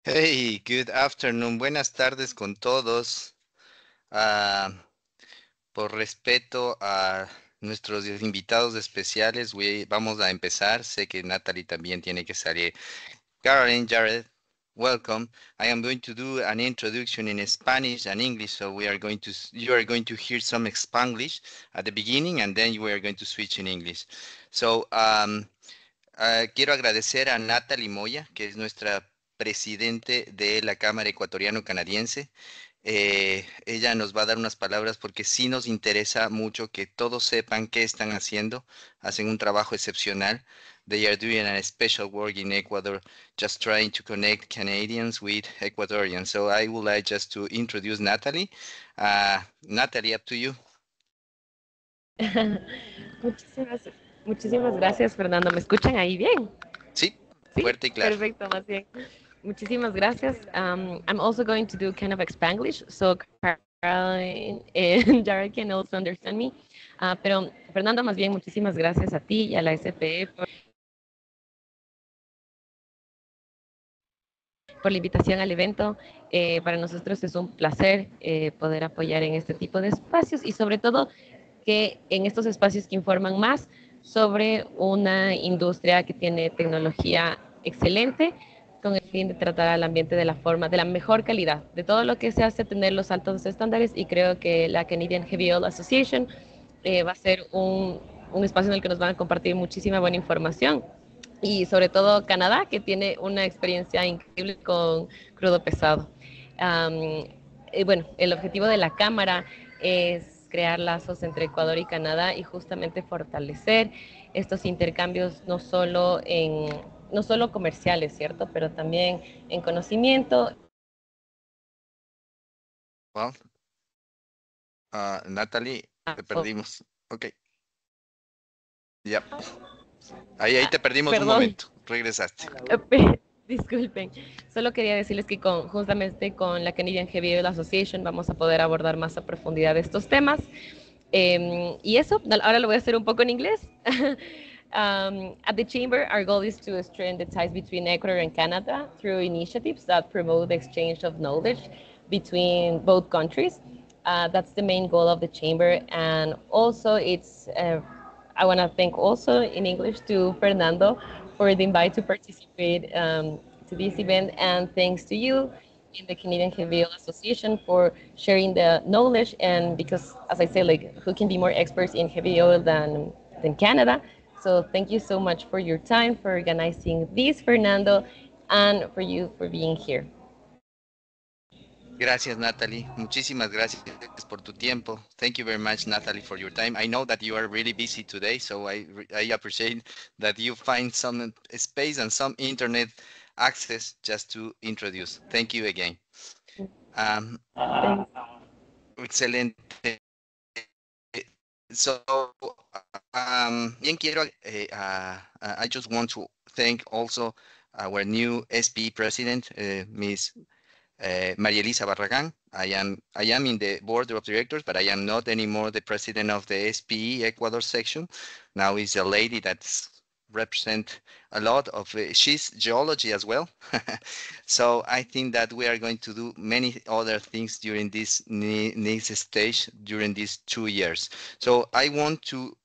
Hey, good afternoon. Buenas tardes con todos. Ah, por respeto a nuestros invitados especiales, vamos a empezar. Sé que Natalie también tiene que salir. Caroline, Jared, welcome. I am going to do an introduction in Spanish and English, so you are going to hear some Spanglish at the beginning, and then you are going to switch in English. So, quiero agradecer a Natalie Moya, que es nuestra presidente de la Cámara Ecuatoriano-Canadiense. Ella nos va a dar unas palabras porque sí nos interesa mucho que todos sepan qué están haciendo. Hacen un trabajo excepcional. They are doing a special work in Ecuador, just trying to connect Canadians with Ecuadorians. So I would like just to introduce Natalie. Natalie, up to you. Muchísimas, muchísimas gracias, Fernando. ¿Me escuchan ahí bien? Sí, Sí, fuerte y claro. perfecto, más bien. Muchísimas gracias. I'm also going to do kind of Spanglish, so Caroline and Jared can also understand me. Pero Fernando, más bien, muchísimas gracias a ti y a la SPE por la invitación al evento. Para nosotros es un placer poder apoyar en este tipo de espacios y sobre todo que en estos espacios que informan más sobre una industria que tiene tecnología excelente con el fin de tratar al ambiente de la forma, de la mejor calidad, de todo lo que se hace tener los altos estándares, y creo que la Canadian Heavy Oil Association va a ser un espacio en el que nos van a compartir muchísima buena información, y sobre todo Canadá, que tiene una experiencia increíble con crudo pesado. Bueno, el objetivo de la Cámara es crear lazos entre Ecuador y Canadá y justamente fortalecer estos intercambios no solo comerciales, ¿cierto? Pero también en conocimiento. Well, Natalie, te perdimos. Ok. Ya. Ahí te perdimos un Perdón, momento. Regresaste. disculpen, solo quería decirles que justamente con la Canadian Heavy Oil Association vamos a poder abordar más a profundidad estos temas. Y eso, ahora lo voy a hacer un poco en inglés. At the Chamber, our goal is to strengthen the ties between Ecuador and Canada through initiatives that promote the exchange of knowledge between both countries. That's the main goal of the Chamber. And also, I want to thank also in English to Fernando for the invite to participate to this event. And thanks to you in the Canadian Heavy Oil Association for sharing the knowledge. And because, as I say, like, who can be more experts in heavy oil than Canada? So thank you so much for your time, for organizing this, Fernando, and for you for being here. Gracias, Natalie. Muchísimas gracias por tu tiempo. Thank you very much, Natalie, for your time. I know that you are really busy today, so I appreciate that you find some space and some internet access just to introduce. Thank you again. Excelente. So, bien quiero, I just want to thank also our new SPE president, Ms. Maria Elisa Barragan. I am in the board of directors, but I am not anymore the president of the SPE Ecuador Section. Now is a lady that's represent a lot of, she's geology as well. So I think that we are going to do many other things during this next stage during these 2 years. So I want to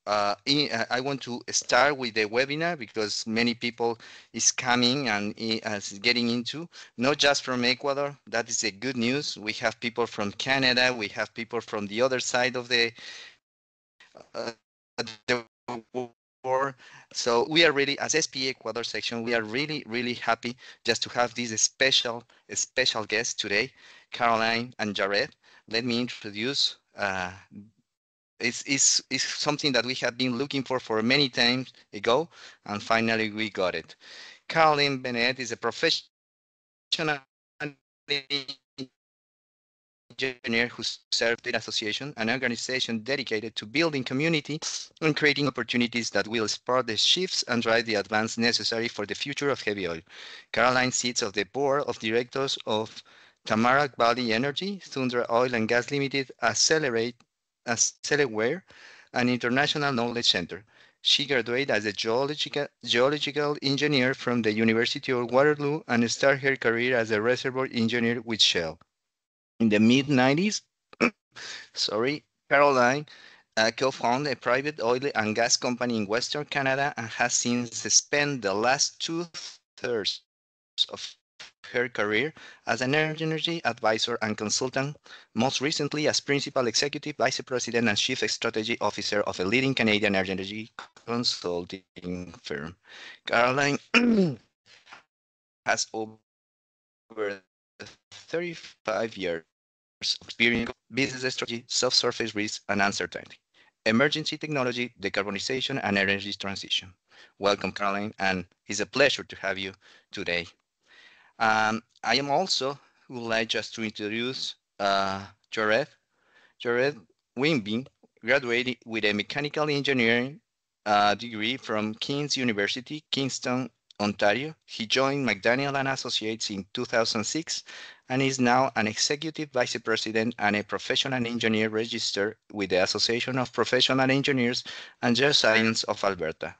start with the webinar because many people is coming and getting into, not just from Ecuador. That is a good news. We have people from Canada. We have people from the other side of the war. So we are really, as SPE Ecuador Section, we are really, really happy just to have this special guest today, Caroline and Jared. Let me introduce. It's something that we have been looking for many times ago, and finally we got it. Caroline Bennett is a professional engineer who served the association, an organization dedicated to building community and creating opportunities that will spark the shifts and drive the advance necessary for the future of heavy oil. Caroline sits on the board of directors of Tamarack Valley Energy, Thunder Oil and Gas Limited, Accelerate, an international knowledge center. She graduated as a geological engineer from the University of Waterloo and started her career as a reservoir engineer with Shell. In the mid-90s, Caroline co-founded a private oil and gas company in Western Canada and has since spent the last two-thirds of her career as an energy advisor and consultant, most recently as principal executive vice president and chief strategy officer of a leading Canadian energy consulting firm. Caroline has over 35 years of experience in business strategy, subsurface risk and uncertainty, emergency technology, decarbonization, and energy transition. Welcome, Caroline, and it's a pleasure to have you today. I am also would like just to introduce Jared. Jared Wimbing graduated with a mechanical engineering degree from King's University, Kingston, Ontario. He joined McDaniel and Associates in 2006 and is now an executive vice president and a professional engineer registered with the Association of Professional Engineers and Geoscience of Alberta.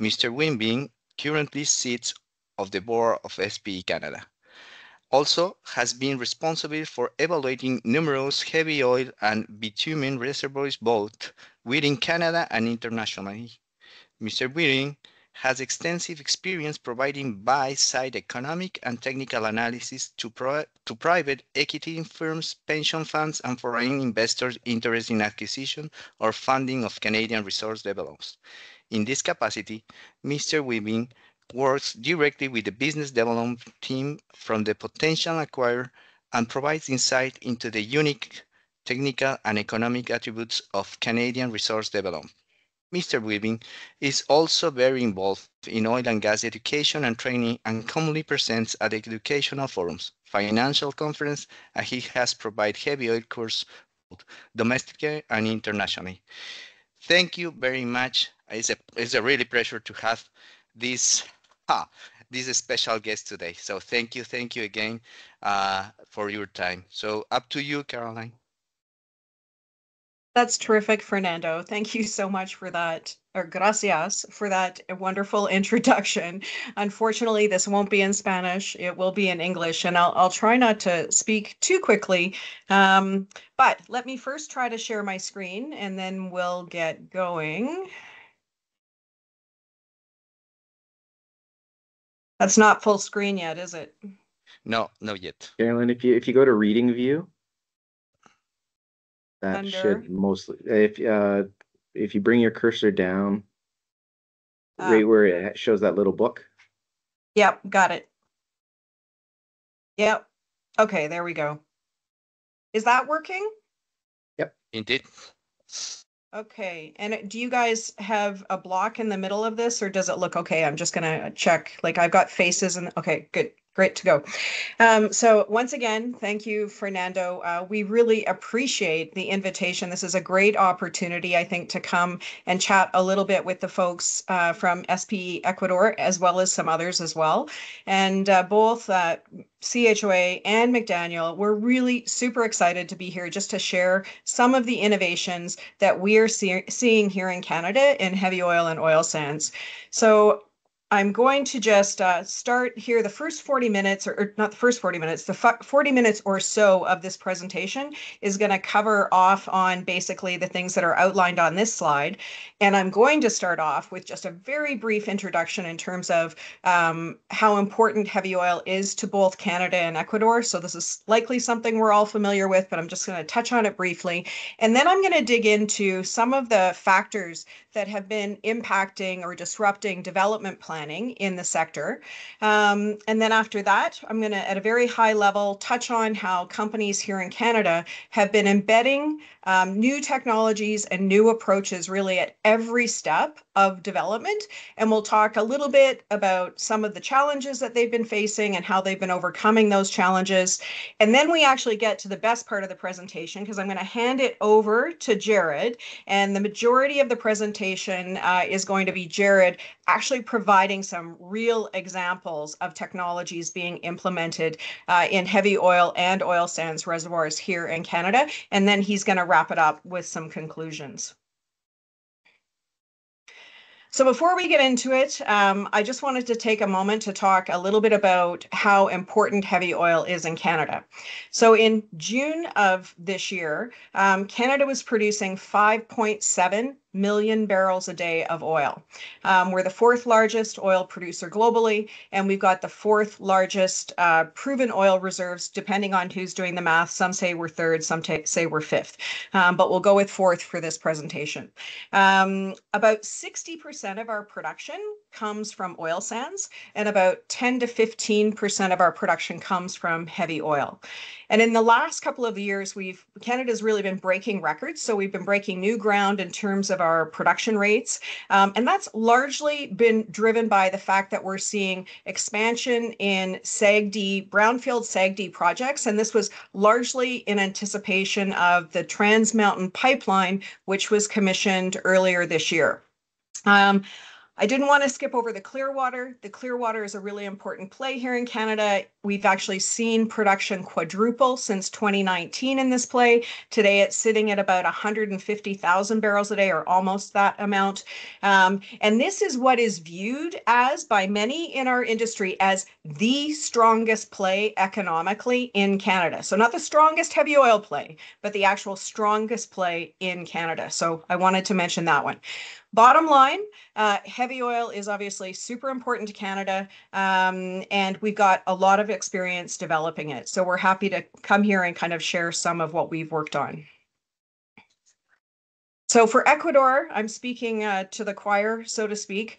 Mr. Wimbing currently sits of the board of SPE Canada. Also has been responsible for evaluating numerous heavy oil and bitumen reservoirs both within Canada and internationally. Mr. Wimbing has extensive experience providing buy-side economic and technical analysis to private equity firms, pension funds, and foreign investors interested in acquisition or funding of Canadian resource developments. In this capacity, Mr. Wimbing works directly with the business development team from the potential acquirer and provides insight into the unique technical and economic attributes of Canadian resource development. Mr. Wimbing is also very involved in oil and gas education and training and commonly presents at educational forums, financial conferences, and he has provided heavy oil courses both domestically and internationally. Thank you very much. It's a really pleasure to have this special guest today. So thank you again for your time. So up to you, Caroline. That's terrific, Fernando. Thank you so much for that, or gracias for that wonderful introduction. Unfortunately, this won't be in Spanish. It will be in English, and I'll try not to speak too quickly. But let me first try to share my screen, and then we'll get going. That's not full screen yet, is it? No, not yet. Carolyn, if you go to reading view, that should mostly, if you bring your cursor down right where it shows that little book. Yep, got it. Yep. Okay, there we go. Is that working? Yep. Indeed. Okay, and do you guys have a block in the middle of this, or does it look okay? I'm just gonna check, like I've got faces and okay, good. Great to go. So once again, thank you, Fernando. We really appreciate the invitation. This is a great opportunity, I think, to come and chat a little bit with the folks from SPE Ecuador, as well as some others as well. And both CHOA and McDaniel, we're really super excited to be here just to share some of the innovations that we are seeing here in Canada in heavy oil and oil sands. So I'm going to just start here. The first 40 minutes, or not the first 40 minutes, the 40 minutes or so of this presentation is going to cover off on basically the things that are outlined on this slide. And I'm going to start off with just a very brief introduction in terms of how important heavy oil is to both Canada and Ecuador. So this is likely something we're all familiar with, but I'm just going to touch on it briefly. And then I'm going to dig into some of the factors that have been impacting or disrupting development planning in the sector. And then after that, I'm going to, at a very high level, touch on how companies here in Canada have been embedding new technologies and new approaches really at every step of development. And we'll talk a little bit about some of the challenges that they've been facing and how they've been overcoming those challenges. And then we actually get to the best part of the presentation, because I'm going to hand it over to Jared. And the majority of the presentation is going to be Jared actually providing some real examples of technologies being implemented in heavy oil and oil sands reservoirs here in Canada. And then he's going to wrap it up with some conclusions. So before we get into it, I just wanted to take a moment to talk a little bit about how important heavy oil is in Canada. So in June of this year, Canada was producing 5.7 million barrels a day of oil. We're the fourth largest oil producer globally, and we've got the fourth largest proven oil reserves, depending on who's doing the math. Some say we're third, some say we're fifth, but we'll go with fourth for this presentation. About 60% of our production comes from oil sands, and about 10 to 15% of our production comes from heavy oil. And in the last couple of years, Canada's really been breaking records. So we've been breaking new ground in terms of our production rates. And that's largely been driven by the fact that we're seeing expansion in SAGD, brownfield SAGD projects. And this was largely in anticipation of the Trans Mountain Pipeline, which was commissioned earlier this year. I didn't want to skip over the Clearwater. The Clearwater is a really important play here in Canada. We've actually seen production quadruple since 2019 in this play. Today it's sitting at about 150,000 barrels a day, or almost that amount. And this is what is viewed as, by many in our industry, as the strongest play economically in Canada. So not the strongest heavy oil play, but the actual strongest play in Canada. So I wanted to mention that one. Bottom line, heavy oil is obviously super important to Canada, and we've got a lot of experience developing it. So we're happy to come here and kind of share some of what we've worked on. So for Ecuador, I'm speaking to the choir, so to speak,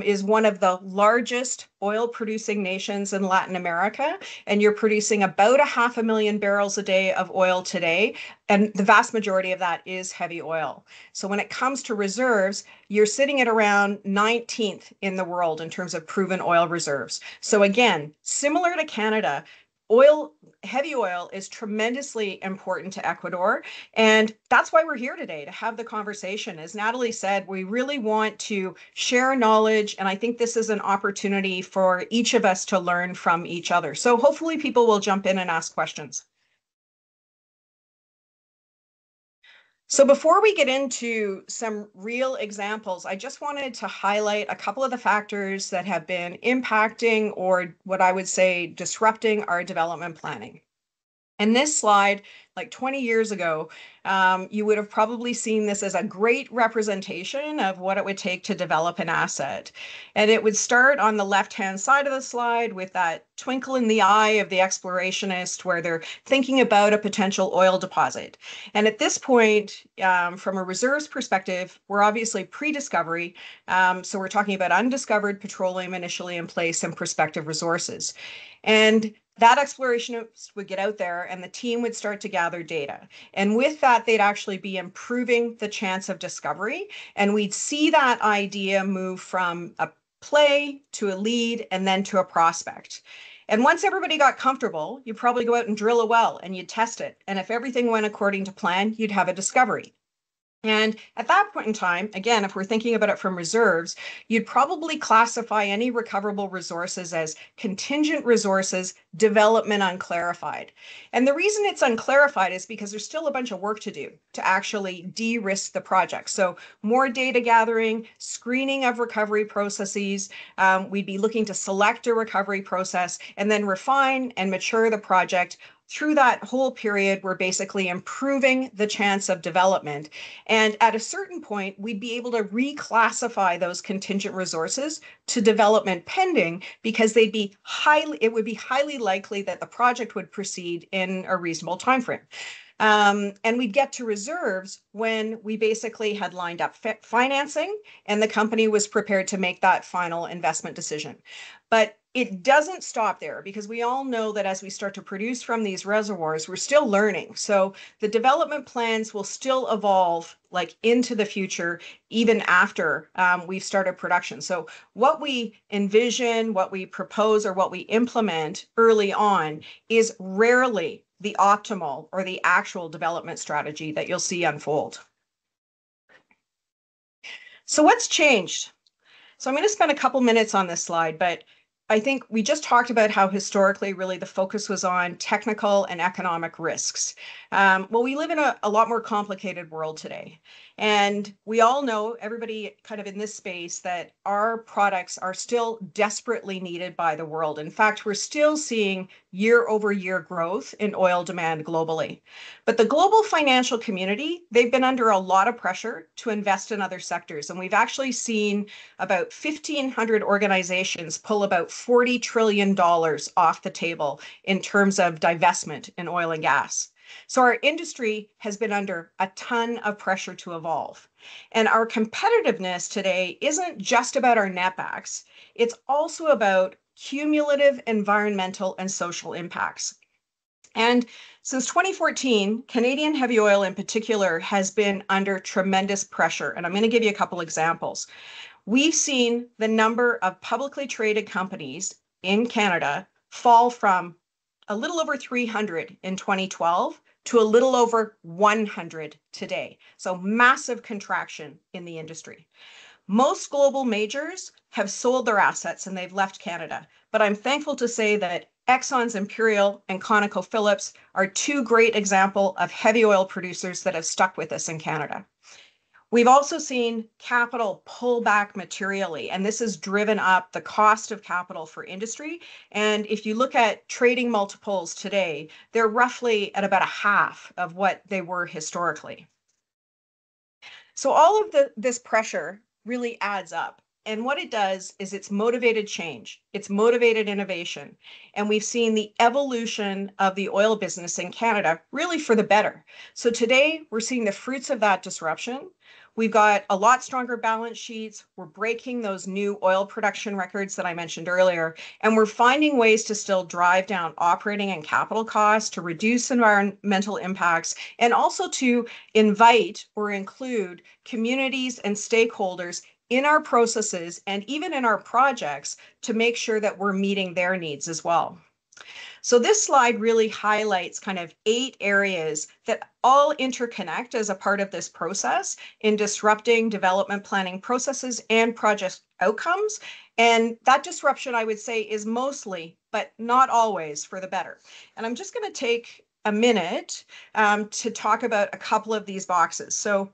is one of the largest oil producing nations in Latin America. And you're producing about 500,000 barrels a day of oil today. And the vast majority of that is heavy oil. So when it comes to reserves, you're sitting at around 19th in the world in terms of proven oil reserves. So again, similar to Canada, heavy oil is tremendously important to Ecuador. And that's why we're here today, to have the conversation. As Natalie said, we really want to share knowledge. And I think this is an opportunity for each of us to learn from each other. So hopefully people will jump in and ask questions. So before we get into some real examples, I just wanted to highlight a couple of the factors that have been impacting, or what I would say disrupting, our development planning. And this slide, like 20 years ago, you would have probably seen this as a great representation of what it would take to develop an asset. And it would start on the left-hand side of the slide with that twinkle in the eye of the explorationist, where they're thinking about a potential oil deposit. And at this point, from a reserves perspective, we're obviously pre-discovery. So we're talking about undiscovered petroleum initially in place and prospective resources. And that explorationist would get out there and the team would start to gather data. And with that, they'd actually be improving the chance of discovery. And we'd see that idea move from a play to a lead and then to a prospect. And once everybody got comfortable, you'd probably go out and drill a well and you'd test it. And if everything went according to plan, you'd have a discovery. And at that point in time, again, if we're thinking about it from reserves, you'd probably classify any recoverable resources as contingent resources, development unclarified. And the reason it's unclarified is because there's still a bunch of work to do to actually de-risk the project. So more data gathering, screening of recovery processes, we'd be looking to select a recovery process and then refine and mature the project. Through that whole period, we're basically improving the chance of development. And at a certain point, we'd be able to reclassify those contingent resources to development pending, because it would be highly likely that the project would proceed in a reasonable timeframe. And we'd get to reserves when we basically had lined up financing and the company was prepared to make that final investment decision. But it doesn't stop there, because we all know that as we start to produce from these reservoirs, we're still learning. So the development plans will still evolve like into the future, even after we've started production. So what we envision, what we propose, or what we implement early on is rarely the optimal or the actual development strategy that you'll see unfold. So what's changed? So I'm going to spend a couple minutes on this slide, but I think we just talked about how historically really the focus was on technical and economic risks. Well, we live in a lot more complicated world today. And we all know, everybody kind of in this space, that our products are still desperately needed by the world. In fact, we're still seeing year-over-year growth in oil demand globally. But the global financial community, they've been under a lot of pressure to invest in other sectors. And we've actually seen about 1,500 organizations pull about $40 trillion off the table in terms of divestment in oil and gas. So our industry has been under a ton of pressure to evolve. And our competitiveness today isn't just about our netbacks. It's also about cumulative environmental and social impacts. And since 2014, Canadian heavy oil in particular has been under tremendous pressure. And I'm going to give you a couple examples. We've seen the number of publicly traded companies in Canada fall from a little over 300 in 2012 to a little over 100 today. So massive contraction in the industry. Most global majors have sold their assets and they've left Canada. But I'm thankful to say that Exxon's Imperial and ConocoPhillips are two great examples of heavy oil producers that have stuck with us in Canada. We've also seen capital pull back materially, and this has driven up the cost of capital for industry. And if you look at trading multiples today, they're roughly at about a half of what they were historically. So all of this pressure really adds up. And what it does is it's motivated change, it's motivated innovation. And we've seen the evolution of the oil business in Canada really for the better. So today we're seeing the fruits of that disruption. We've got a lot stronger balance sheets. We're breaking those new oil production records that I mentioned earlier, and we're finding ways to still drive down operating and capital costs, to reduce environmental impacts, and also to invite or include communities and stakeholders in our processes and even in our projects to make sure that we're meeting their needs as well. So this slide really highlights kind of 8 areas that all interconnect as a part of this process in disrupting development planning processes and project outcomes. And that disruption, I would say, is mostly, but not always, for the better. And I'm just going to take a minute to talk about a couple of these boxes. So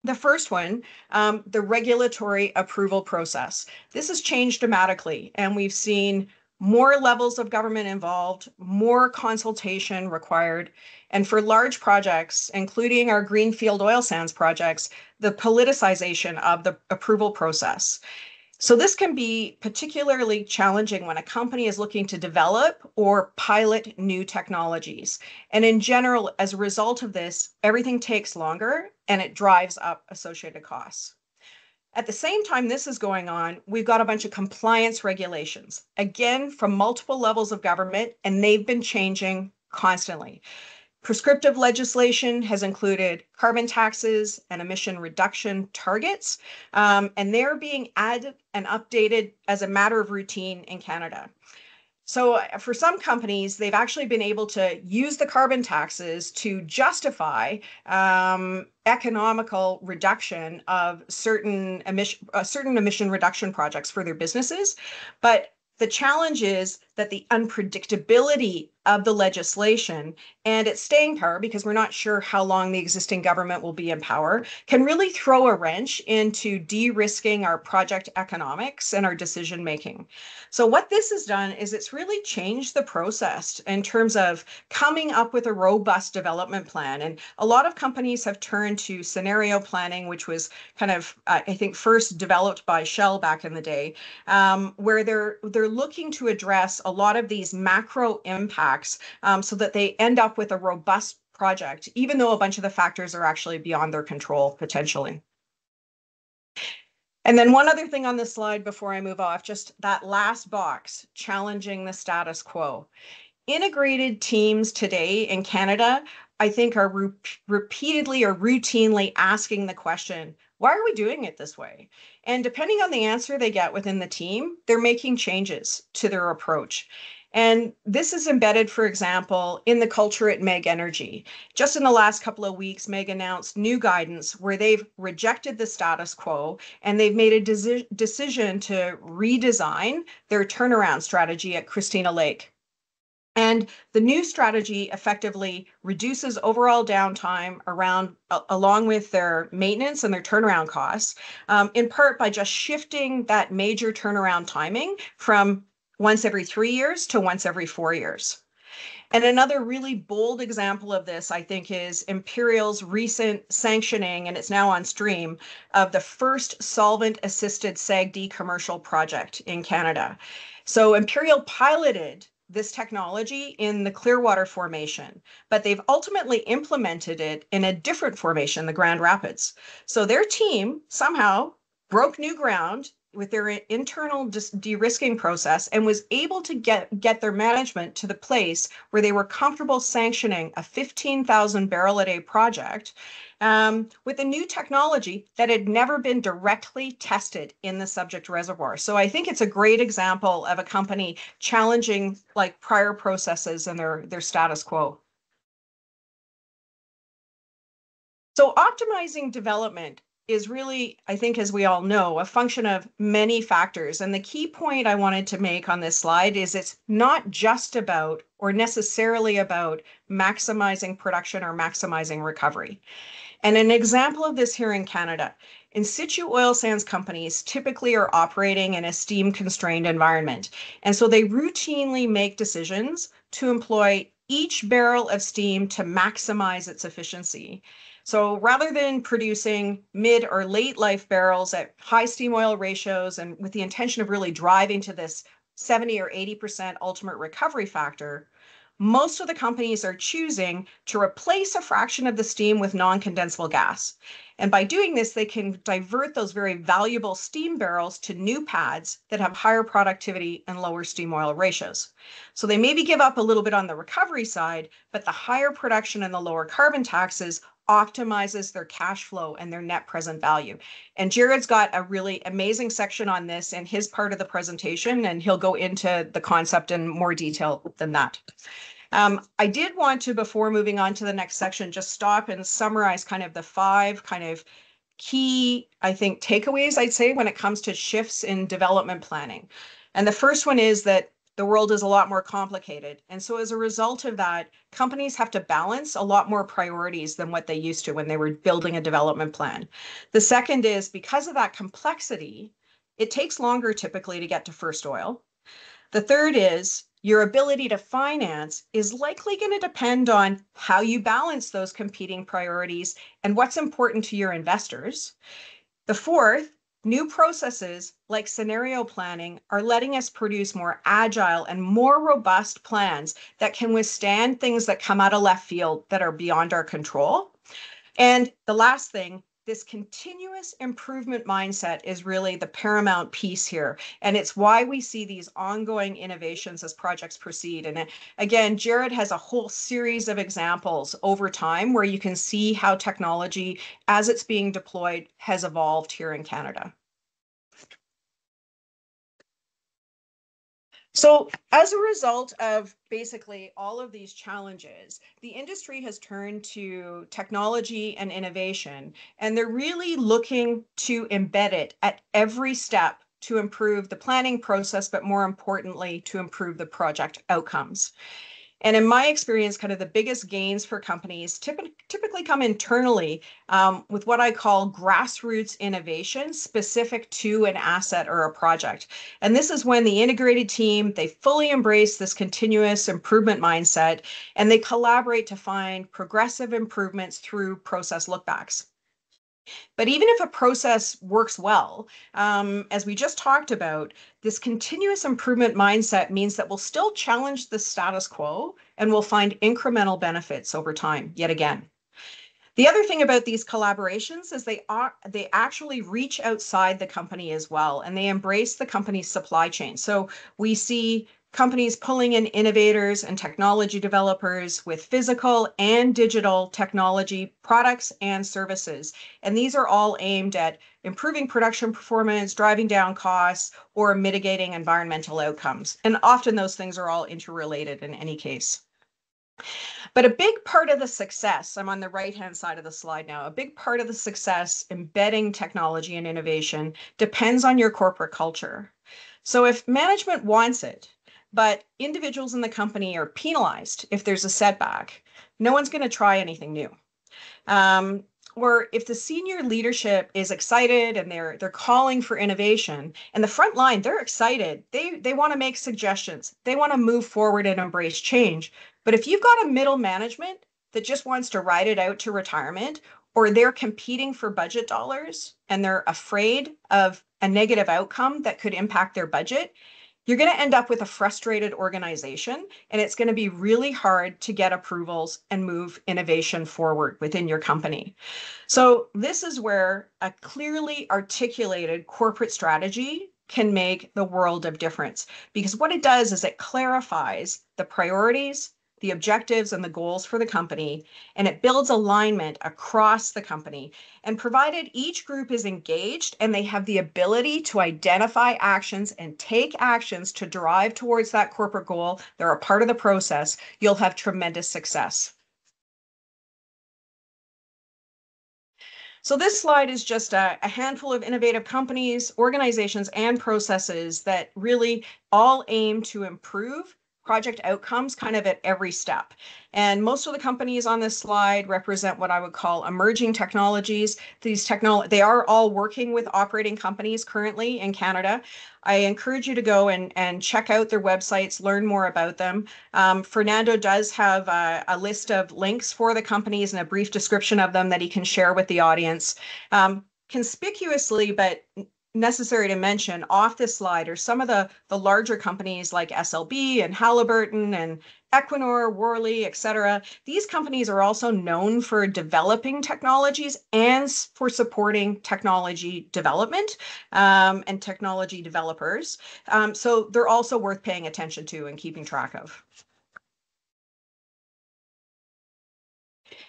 the first one, the regulatory approval process. This has changed dramatically, and we've seen more levels of government involved, more consultation required, and for large projects, including our greenfield oil sands projects, the politicization of the approval process. So this can be particularly challenging when a company is looking to develop or pilot new technologies. And in general, as a result of this, everything takes longer and it drives up associated costs. At the same time this is going on, we've got a bunch of compliance regulations, again, from multiple levels of government, and they've been changing constantly. Prescriptive legislation has included carbon taxes and emission reduction targets, and they're being added and updated as a matter of routine in Canada. So for some companies, they've actually been able to use the carbon taxes to justify economical reduction of certain emission reduction projects for their businesses. But the challenge is that the unpredictability of the legislation and its staying power, because we're not sure how long the existing government will be in power, can really throw a wrench into de-risking our project economics and our decision making. So what this has done is it's really changed the process in terms of coming up with a robust development plan. And a lot of companies have turned to scenario planning, which was kind of, I think, first developed by Shell back in the day, where they're looking to address a lot of these macro impacts so that they end up with a robust project, even though a bunch of the factors are actually beyond their control potentially. And then one other thing on this slide before I move off, just that last box, challenging the status quo. Integrated teams today in Canada, I think, are repeatedly or routinely asking the question, why are we doing it this way? And depending on the answer they get within the team, they're making changes to their approach. And this is embedded, for example, in the culture at Meg Energy. Just in the last couple of weeks, Meg announced new guidance where they've rejected the status quo and they've made a decision to redesign their turnaround strategy at Christina Lake. And the new strategy effectively reduces overall downtime along with their maintenance and their turnaround costs, in part by just shifting that major turnaround timing from once every 3 years to once every 4 years. And another really bold example of this, I think, is Imperial's recent sanctioning, and it's now on stream, of the first solvent-assisted SAGD commercial project in Canada. So Imperial piloted this technology in the Clearwater Formation, but they've ultimately implemented it in a different formation, the Grand Rapids. So their team somehow broke new ground with their internal de-risking process and was able to get their management to the place where they were comfortable sanctioning a 15,000 barrel a day project with a new technology that had never been directly tested in the subject reservoir. So I think it's a great example of a company challenging like prior processes and their status quo. So optimizing development is really, I think, as we all know, a function of many factors. And the key point I wanted to make on this slide is it's not just about or necessarily about maximizing production or maximizing recovery. And an example of this here in Canada, in situ oil sands companies typically are operating in a steam-constrained environment. And so they routinely make decisions to employ each barrel of steam to maximize its efficiency. So rather than producing mid or late life barrels at high steam oil ratios and with the intention of really driving to this 70 or 80% ultimate recovery factor, most of the companies are choosing to replace a fraction of the steam with non-condensable gas. And by doing this, they can divert those very valuable steam barrels to new pads that have higher productivity and lower steam oil ratios. So they maybe give up a little bit on the recovery side, but the higher production and the lower carbon taxes optimizes their cash flow and their net present value. And Jared's got a really amazing section on this in his part of the presentation, and he'll go into the concept in more detail than that. I did want to, before moving on to the next section, just stop and summarize kind of the 5 kind of key, I think, takeaways, I'd say, when it comes to shifts in development planning. And the first one is that the world is a lot more complicated. And so as a result of that, companies have to balance a lot more priorities than what they used to when they were building a development plan. The second is because of that complexity, it takes longer typically to get to first oil. The third is your ability to finance is likely going to depend on how you balance those competing priorities and what's important to your investors. The fourth, new processes like scenario planning are letting us produce more agile and more robust plans that can withstand things that come out of left field that are beyond our control. And the last thing, this continuous improvement mindset is really the paramount piece here. And it's why we see these ongoing innovations as projects proceed. And again, Jared has a whole series of examples over time where you can see how technology, as it's being deployed, has evolved here in Canada. So as a result of basically all of these challenges, the industry has turned to technology and innovation, and they're really looking to embed it at every step to improve the planning process, but more importantly, to improve the project outcomes. And in my experience, kind of the biggest gains for companies typically come internally with what I call grassroots innovation specific to an asset or a project. And this is when the integrated team, they fully embrace this continuous improvement mindset and they collaborate to find progressive improvements through process lookbacks. But even if a process works well, as we just talked about, this continuous improvement mindset means that we'll still challenge the status quo and we'll find incremental benefits over time, yet again. The other thing about these collaborations is they actually reach outside the company as well, and they embrace the company's supply chain. So we see companies pulling in innovators and technology developers with physical and digital technology products and services. And these are all aimed at improving production performance, driving down costs, or mitigating environmental outcomes. And often those things are all interrelated in any case. But a big part of the success, I'm on the right-hand side of the slide now, a big part of the success embedding technology and innovation depends on your corporate culture. So if management wants it, but individuals in the company are penalized if there's a setback, no one's going to try anything new. Or if the senior leadership is excited and they're calling for innovation, and the front line, they're excited, they want to make suggestions, they want to move forward and embrace change. But if you've got a middle management that just wants to ride it out to retirement, or they're competing for budget dollars and they're afraid of a negative outcome that could impact their budget, you're going to end up with a frustrated organization, and it's going to be really hard to get approvals and move innovation forward within your company. So this is where a clearly articulated corporate strategy can make the world of difference, because what it does is it clarifies the priorities, the objectives and the goals for the company, and it builds alignment across the company. And provided each group is engaged and they have the ability to identify actions and take actions to drive towards that corporate goal, they're a part of the process, you'll have tremendous success. So this slide is just a handful of innovative companies, organizations, and processes that really all aim to improve project outcomes kind of at every step. And most of the companies on this slide represent what I would call emerging technologies. They are all working with operating companies currently in Canada. I encourage you to go and check out their websites, learn more about them. Fernando does have a list of links for the companies and a brief description of them that he can share with the audience. Conspicuously, but necessary to mention off this slide are some of the larger companies like SLB and Halliburton and Equinor, Worley, etc. These companies are also known for developing technologies and for supporting technology development and technology developers. So they're also worth paying attention to and keeping track of.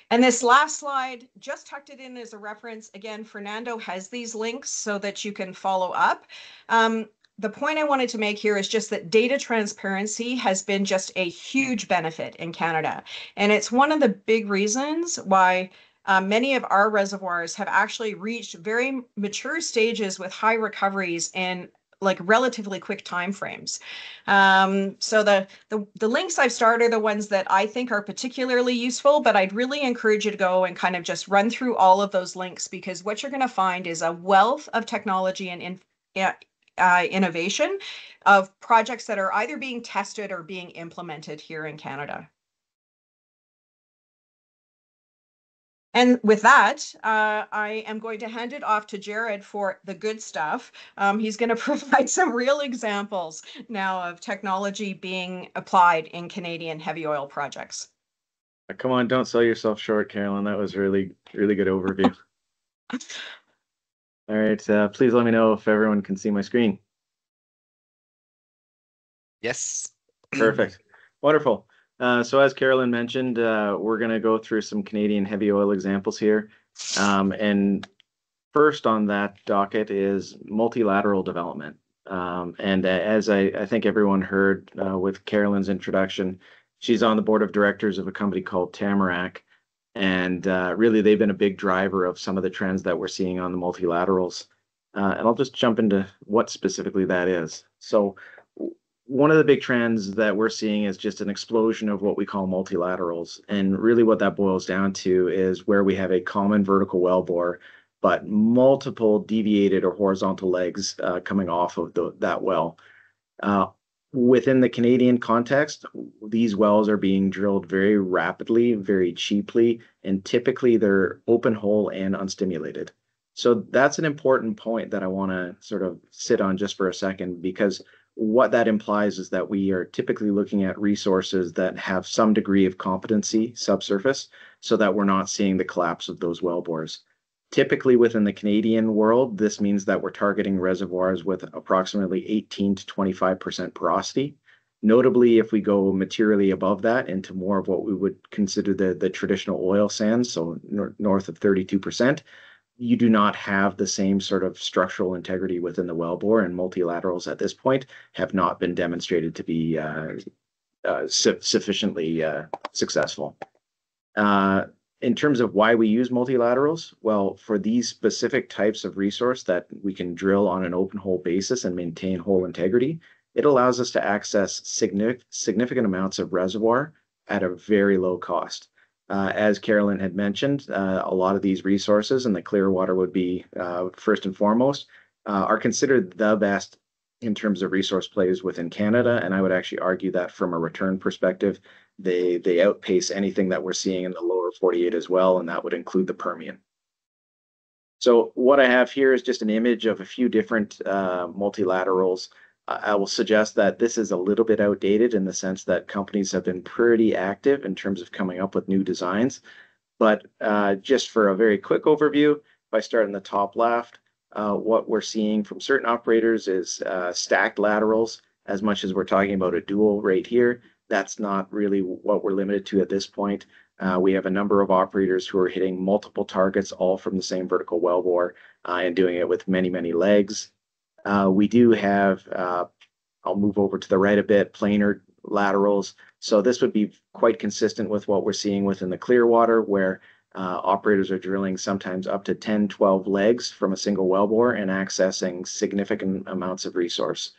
And this last slide, just tucked it in as a reference. Again, Fernando has these links so that you can follow up. The point I wanted to make here is just that data transparency has been just a huge benefit in Canada. And it's one of the big reasons why many of our reservoirs have actually reached very mature stages with high recoveries in like relatively quick timeframes. So the links I've started are the ones that I think are particularly useful, but I'd really encourage you to go and kind of just run through all of those links, because what you're going to find is a wealth of technology and innovation of projects that are either being tested or being implemented here in Canada. And with that, I am going to hand it off to Jared for the good stuff. He's going to provide some real examples now of technology being applied in Canadian heavy oil projects. Come on, don't sell yourself short, Carolyn. That was really good overview. All right, please let me know if everyone can see my screen. Yes. Perfect. Wonderful. So as Carolyn mentioned, we're going to go through some Canadian heavy oil examples here. And first on that docket is multilateral development. And as I think everyone heard with Carolyn's introduction, she's on the board of directors of a company called Tamarack. And really, they've been a big driver of some of the trends that we're seeing on the multilaterals. And I'll just jump into what specifically that is. So one of the big trends that we're seeing is just an explosion of what we call multilaterals. And really what that boils down to is where we have a common vertical wellbore, but multiple deviated or horizontal legs coming off of that well. Within the Canadian context, these wells are being drilled very rapidly, very cheaply, and typically they're open hole and unstimulated. So that's an important point that I want to sort of sit on just for a second, because what that implies is that we are typically looking at resources that have some degree of competency subsurface, so that we're not seeing the collapse of those wellbores. Typically within the Canadian world, this means that we're targeting reservoirs with approximately 18 to 25% porosity. Notably, if we go materially above that into more of what we would consider the traditional oil sands, so north of 32%, you do not have the same sort of structural integrity within the wellbore, and multilaterals at this point have not been demonstrated to be sufficiently successful. In terms of why we use multilaterals, well, for these specific types of resource that we can drill on an open hole basis and maintain hole integrity, it allows us to access significant amounts of reservoir at a very low cost. As Carolyn had mentioned, a lot of these resources, and the Clearwater would be first and foremost, are considered the best in terms of resource plays within Canada, and I would actually argue that from a return perspective, they outpace anything that we're seeing in the lower 48 as well, and that would include the Permian. So what I have here is just an image of a few different multilaterals. I will suggest that this is a little bit outdated in the sense that companies have been pretty active in terms of coming up with new designs. But just for a very quick overview, if I start in the top left, what we're seeing from certain operators is stacked laterals. As much as we're talking about a dual right here, that's not really what we're limited to at this point. We have a number of operators who are hitting multiple targets, all from the same vertical wellbore, and doing it with many, many legs. We do have, I'll move over to the right a bit, planar laterals. So this would be quite consistent with what we're seeing within the Clearwater, where operators are drilling sometimes up to 10, 12 legs from a single wellbore and accessing significant amounts of resource.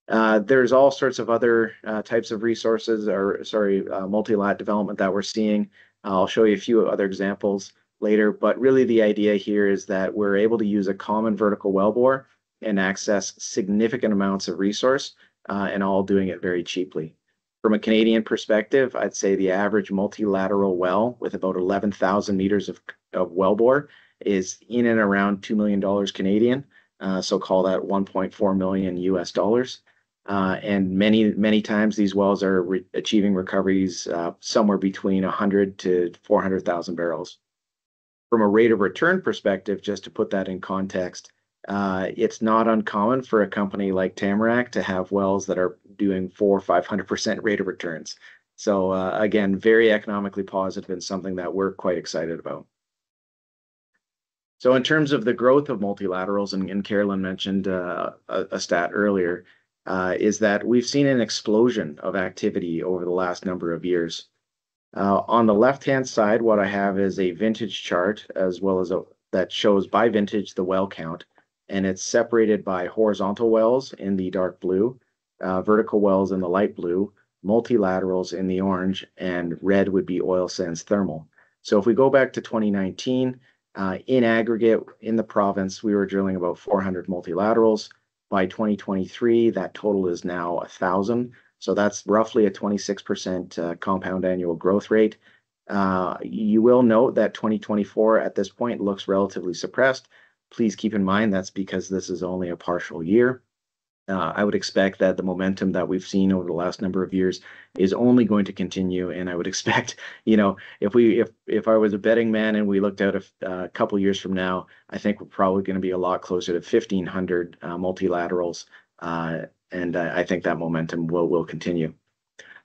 There's all sorts of other types of resources, or sorry, multilat development that we're seeing. I'll show you a few other examples later, but really the idea here is that we're able to use a common vertical wellbore and access significant amounts of resource, and all doing it very cheaply. From a Canadian perspective, I'd say the average multilateral well with about 11,000 meters of wellbore is in and around $2 million Canadian. So call that 1.4 million US dollars. And many times these wells are achieving recoveries somewhere between 100 to 400,000 barrels. From a rate of return perspective, just to put that in context, it's not uncommon for a company like Tamarack to have wells that are doing 400% or 500% rate of returns. So again, very economically positive and something that we're quite excited about. So in terms of the growth of multilaterals, and Carolyn mentioned a stat earlier, is that we've seen an explosion of activity over the last number of years. On the left-hand side, what I have is a vintage chart, as well as that shows by vintage the well count, and it's separated by horizontal wells in the dark blue, vertical wells in the light blue, multilaterals in the orange, and red would be oil sands thermal. So if we go back to 2019, in aggregate in the province, we were drilling about 400 multilaterals. By 2023, that total is now 1,000. So that's roughly a 26% compound annual growth rate. You will note that 2024 at this point looks relatively suppressed. Please keep in mind that's because this is only a partial year. I would expect that the momentum that we've seen over the last number of years is only going to continue, and I would expect, you know, if I was a betting man and we looked out a couple years from now, I think we're probably going to be a lot closer to 1,500 multilaterals, and I think that momentum will continue.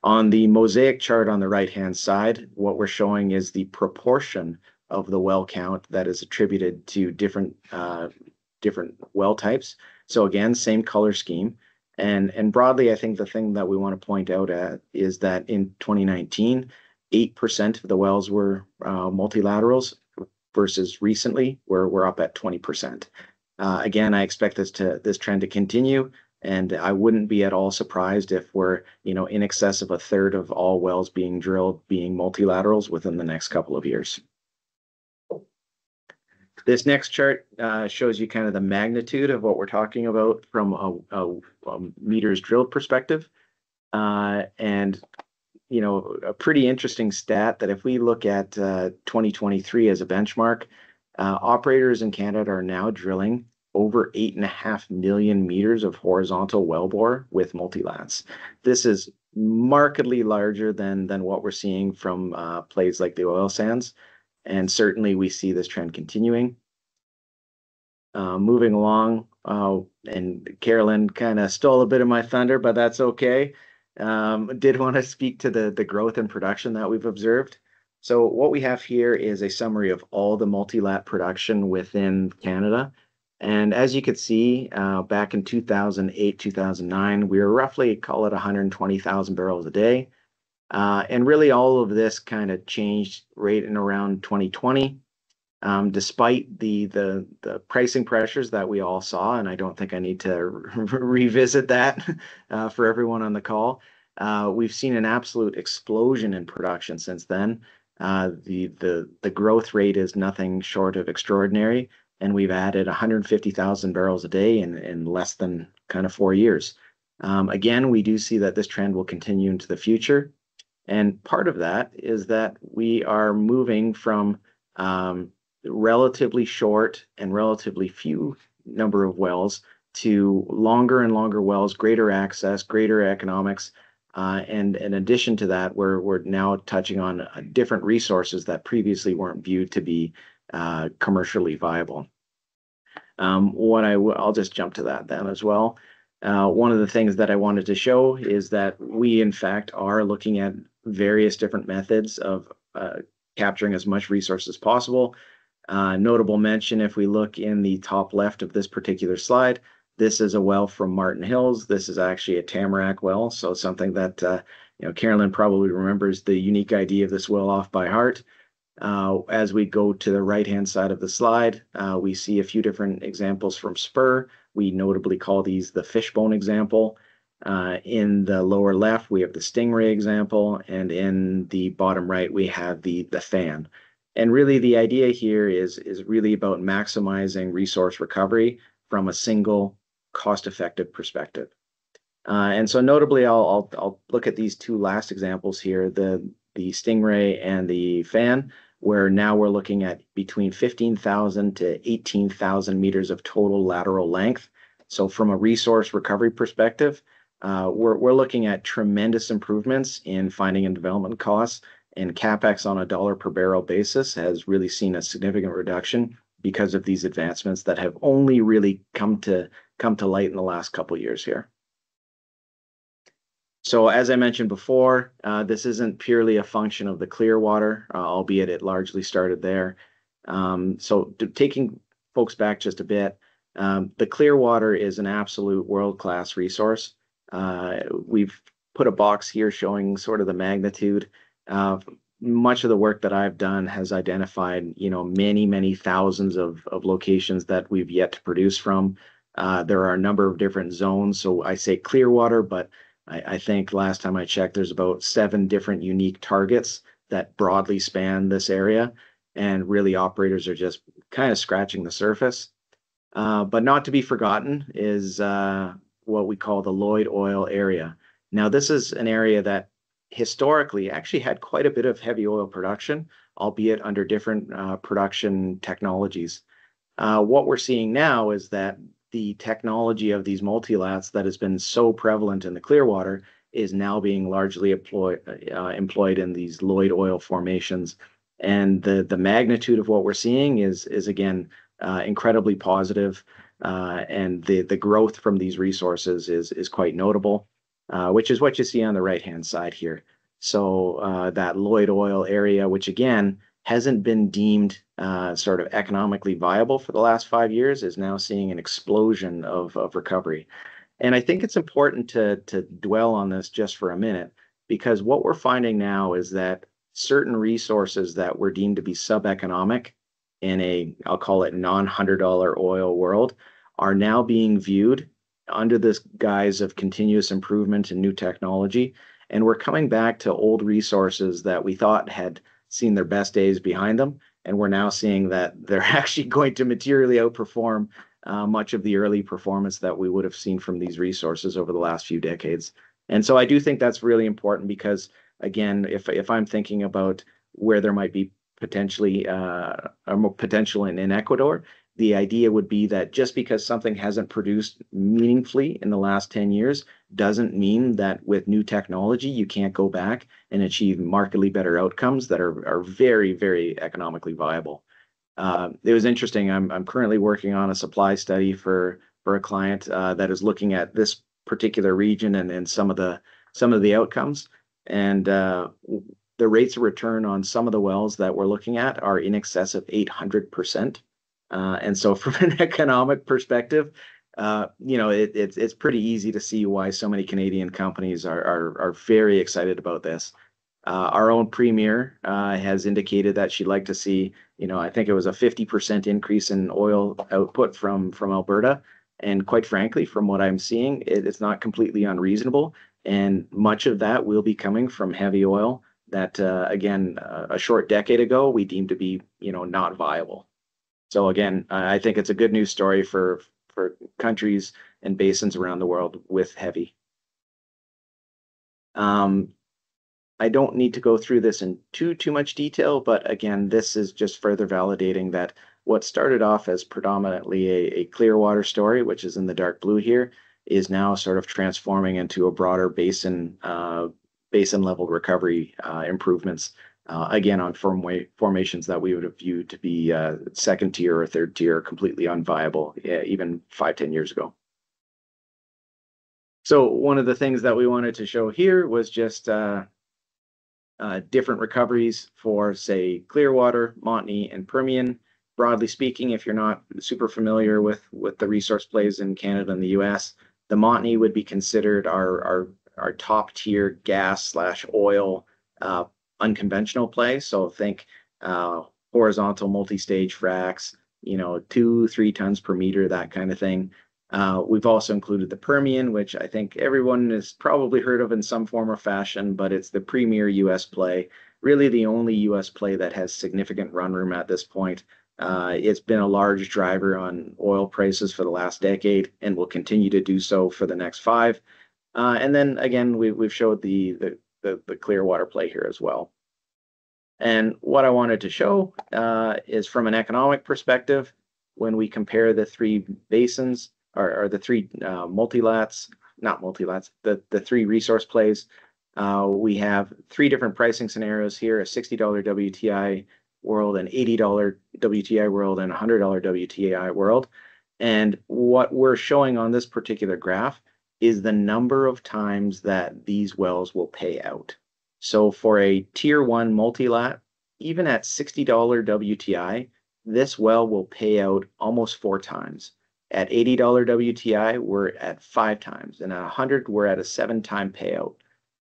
On the mosaic chart on the right-hand side, what we're showing is the proportion of the well count that is attributed to different well types. So again, same color scheme. And broadly, I think the thing that we want to point out at is that in 2019, 8% of the wells were multilaterals versus recently, where we're up at 20%. Again, I expect this trend to continue, and I wouldn't be at all surprised if we're, you know, in excess of a third of all wells being drilled being multilaterals within the next couple of years. This next chart shows you kind of the magnitude of what we're talking about from a meters drilled perspective. And, you know, a pretty interesting stat that if we look at 2023 as a benchmark, operators in Canada are now drilling over 8.5 million meters of horizontal wellbore with multilats. This is markedly larger than what we're seeing from plays like the oil sands. And certainly we see this trend continuing. Moving along, and Carolyn kind of stole a bit of my thunder, but that's okay. Did want to speak to the growth in production that we've observed. So what we have here is a summary of all the multilat production within Canada. And as you could see, back in 2008, 2009, we were roughly, call it 120,000 barrels a day. And really all of this kind of changed right in around 2020. Despite the pricing pressures that we all saw, and I don't think I need to revisit that for everyone on the call, we've seen an absolute explosion in production since then. The growth rate is nothing short of extraordinary, and we've added 150,000 barrels a day in less than kind of 4 years. Again, we do see that this trend will continue into the future, and part of that is that we are moving from relatively short and relatively few number of wells to longer and longer wells, greater access, greater economics. And in addition to that, we're now touching on different resources that previously weren't viewed to be commercially viable. I'll just jump to that then as well. One of the things that I wanted to show is that we, in fact, are looking at various different methods of capturing as much resource as possible. Notable mention, if we look in the top left of this particular slide, this is a well from Martin Hills. This is actually a Tamarack well, so something that Carolyn probably remembers the unique idea of this well off by heart. As we go to the right-hand side of the slide, we see a few different examples from SPEE. We notably call these the fishbone example. In the lower left, we have the stingray example, and in the bottom right, we have the fan. And really, the idea here is really about maximizing resource recovery from a single cost-effective perspective. And so notably, I'll look at these two last examples here, the stingray and the fan, where now we're looking at between 15,000 to 18,000 meters of total lateral length. So from a resource recovery perspective, we're looking at tremendous improvements in finding and development costs, and CapEx on a dollar per barrel basis has really seen a significant reduction because of these advancements that have only really come to light in the last couple of years here. So as I mentioned before, this isn't purely a function of the Clearwater, albeit it largely started there. So taking folks back just a bit, the Clearwater is an absolute world-class resource. We've put a box here showing sort of the magnitude. Much of the work that I've done has identified, many thousands of locations that we've yet to produce from. There are a number of different zones. So I say Clearwater, but I think last time I checked, there's about 7 different unique targets that broadly span this area. And really, operators are just kind of scratching the surface. But not to be forgotten is what we call the Lloyd Oil area. Now, this is an area that historically actually had quite a bit of heavy oil production, albeit under different production technologies. What we're seeing now is that the technology of these multilats that has been so prevalent in the Clearwater is now being largely employed in these Lloyd oil formations. And the magnitude of what we're seeing is again, incredibly positive. And the growth from these resources is quite notable, which is what you see on the right-hand side here. So that Lloyd oil area, which again, hasn't been deemed sort of economically viable for the last 5 years, is now seeing an explosion of recovery. And I think it's important to dwell on this just for a minute, because what we're finding now is that certain resources that were deemed to be sub-economic in I'll call it non-$100 oil world, are now being viewed under this guise of continuous improvement and new technology. And we're coming back to old resources that we thought had seen their best days behind them. And we're now seeing that they're actually going to materially outperform much of the early performance that we would have seen from these resources over the last few decades. And so I do think that's really important because, again, if I'm thinking about where there might be potentially potential in Ecuador, the idea would be that just because something hasn't produced meaningfully in the last 10 years doesn't mean that with new technology, you can't go back and achieve markedly better outcomes that are very, very economically viable. It was interesting. I'm currently working on a supply study for a client that is looking at this particular region and some of the outcomes. And the the rates of return on some of the wells that we're looking at are in excess of 800%. And so from an economic perspective, it's pretty easy to see why so many Canadian companies are very excited about this. Our own premier has indicated that she'd like to see, I think it was a 50% increase in oil output from Alberta. And quite frankly, from what I'm seeing, it's not completely unreasonable. And much of that will be coming from heavy oil that, again, a short decade ago, we deemed to be, not viable. So again, I think it's a good news story for countries and basins around the world with heavy. I don't need to go through this in too much detail, but again, this is just further validating that what started off as predominantly a Clearwater story, which is in the dark blue here, is now sort of transforming into a broader basin level recovery improvements. Again, on formations that we would have viewed to be second tier or third tier, completely unviable, even 5-10 years ago. So one of the things that we wanted to show here was just different recoveries for, say, Clearwater, Montney, and Permian. Broadly speaking, if you're not super familiar with the resource plays in Canada and the US, the Montney would be considered our top tier gas/oil unconventional play. So think horizontal multi-stage fracs, 2-3 tons per meter, that kind of thing. We've also included the Permian, which I think everyone has probably heard of in some form or fashion, but it's the premier US play, really the only US play that has significant run room at this point. It's been a large driver on oil prices for the last decade and will continue to do so for the next 5. And then again, we've showed the Clearwater play here as well. And what I wanted to show is from an economic perspective, when we compare the 3 basins, or the 3 the 3 resource plays, we have 3 different pricing scenarios here: a $60 WTI world, an $80 WTI world, and a $100 WTI world. And what we're showing on this particular graph is the number of times that these wells will pay out. So for a tier 1 multilat, even at $60 WTI, this well will pay out almost 4 times. At $80 WTI, we're at 5 times, and at 100, we're at a 7-time payout.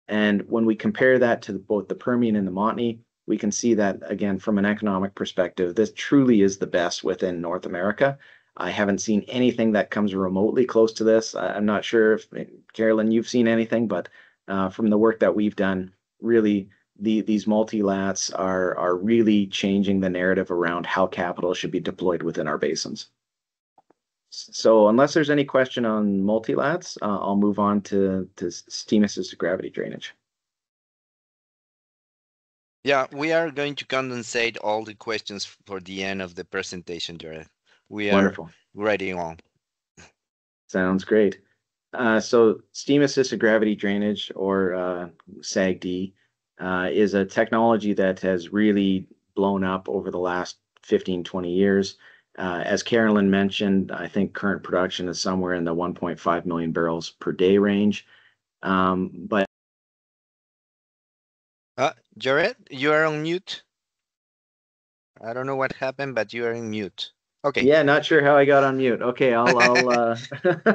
And when we compare that to both the Permian and the Montney, we can see that, again, from an economic perspective, this truly is the best within North America. I haven't seen anything that comes remotely close to this. I'm not sure if, Carolyn, you've seen anything, but from the work that we've done, really, these multilats are really changing the narrative around how capital should be deployed within our basins. So unless there's any question on multilats, I'll move on to steam-assisted gravity drainage. Yeah, we are going to condensate all the questions for the end of the presentation, Jared. We are Wonderful. ready on. Sounds great. So steam-assisted gravity drainage, or SAGD, is a technology that has really blown up over the last 15-20 years. As Carolyn mentioned, I think current production is somewhere in the 1.5 million barrels per day range. But Jared, you are on mute. I don't know what happened, but you are in mute. Okay. Yeah, not sure how I got on mute. Okay, I'll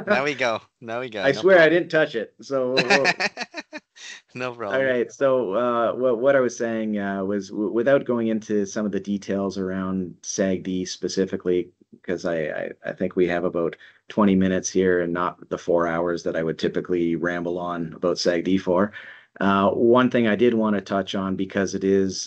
Now we go. Now we go. I swear I didn't touch it. So no problem. All right. So what I was saying was, without going into some of the details around SAGD specifically, because I think we have about 20 minutes here and not the 4 hours that I would typically ramble on about SAGD for. One thing I did want to touch on, because it is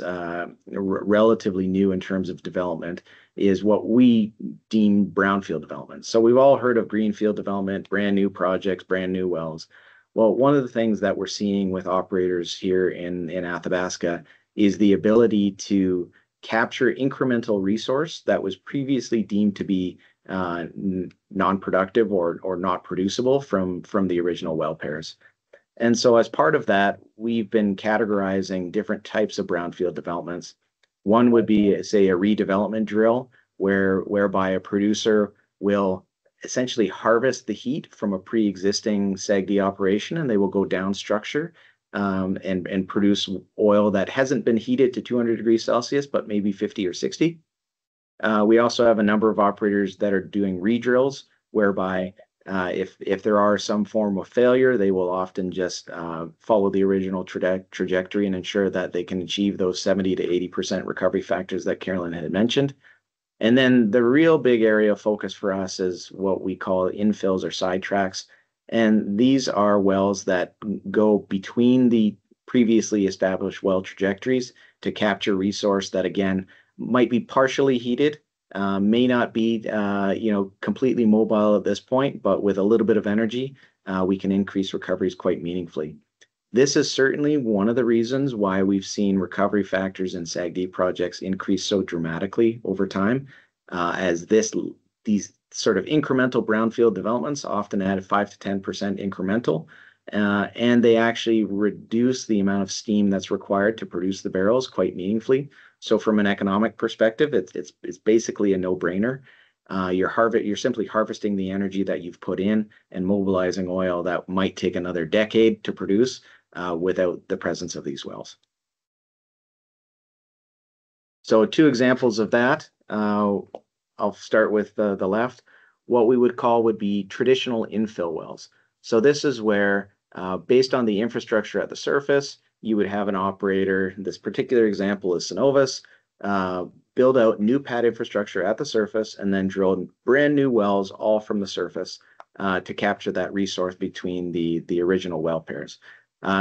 relatively new in terms of development, is what we deem brownfield development. So we've all heard of greenfield development, brand new projects, brand new wells. Well, one of the things that we're seeing with operators here in Athabasca is the ability to capture incremental resource that was previously deemed to be non-productive or not producible from the original well pairs. And so as part of that, we've been categorizing different types of brownfield developments. One would be, say, a redevelopment drill, whereby a producer will essentially harvest the heat from a pre-existing SAGD operation, and they will go down structure and produce oil that hasn't been heated to 200 degrees Celsius, but maybe 50 or 60. We also have a number of operators that are doing redrills, whereby if there are some form of failure, they will often just follow the original trajectory and ensure that they can achieve those 70 to 80% recovery factors that Carolyn had mentioned. And then the real big area of focus for us is what we call infills or sidetracks. And these are wells that go between the previously established well trajectories to capture resource that, again, might be partially heated, may not be completely mobile at this point, but with a little bit of energy, we can increase recoveries quite meaningfully. This is certainly one of the reasons why we've seen recovery factors in SAGD projects increase so dramatically over time, as these sort of incremental brownfield developments often add 5 to 10% incremental, and they actually reduce the amount of steam that's required to produce the barrels quite meaningfully. So from an economic perspective, it's basically a no-brainer. You're simply harvesting the energy that you've put in and mobilizing oil that might take another decade to produce without the presence of these wells. So 2 examples of that. I'll start with the left. What we would call would be traditional infill wells. So this is where, based on the infrastructure at the surface, you would have an operator. This particular example is Cenovus, build out new pad infrastructure at the surface and then drill brand new wells all from the surface to capture that resource between the original well pairs.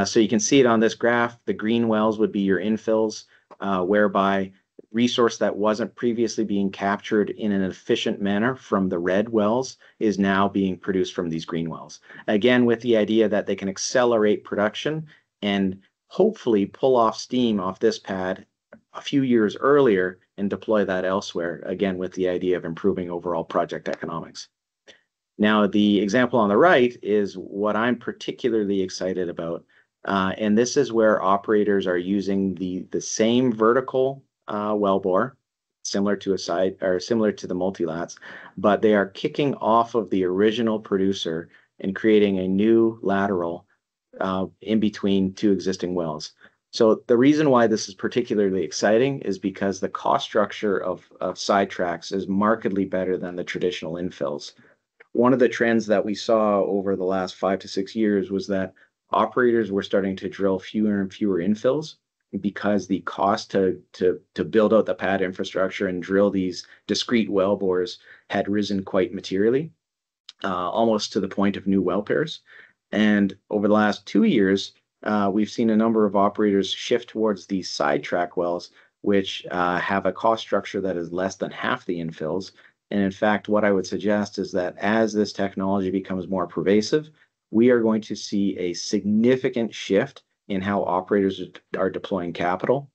So you can see it on this graph. The green wells would be your infills, whereby resource that wasn't previously being captured in an efficient manner from the red wells is now being produced from these green wells. Again, with the idea that they can accelerate production and hopefully pull off steam off this pad a few years earlier and deploy that elsewhere, again, with the idea of improving overall project economics. Now, the example on the right is what I'm particularly excited about. And this is where operators are using the same vertical wellbore, similar to the multilats, but they are kicking off of the original producer and creating a new lateral in between 2 existing wells. So the reason why this is particularly exciting is because the cost structure of sidetracks is markedly better than the traditional infills. One of the trends that we saw over the last 5 to 6 years was that operators were starting to drill fewer and fewer infills because the cost to build out the pad infrastructure and drill these discrete well bores had risen quite materially, almost to the point of new well pairs. And over the last 2 years, we've seen a number of operators shift towards these sidetrack wells, which have a cost structure that is less than half the infills. And in fact, what I would suggest is that as this technology becomes more pervasive, we are going to see a significant shift in how operators are deploying capital.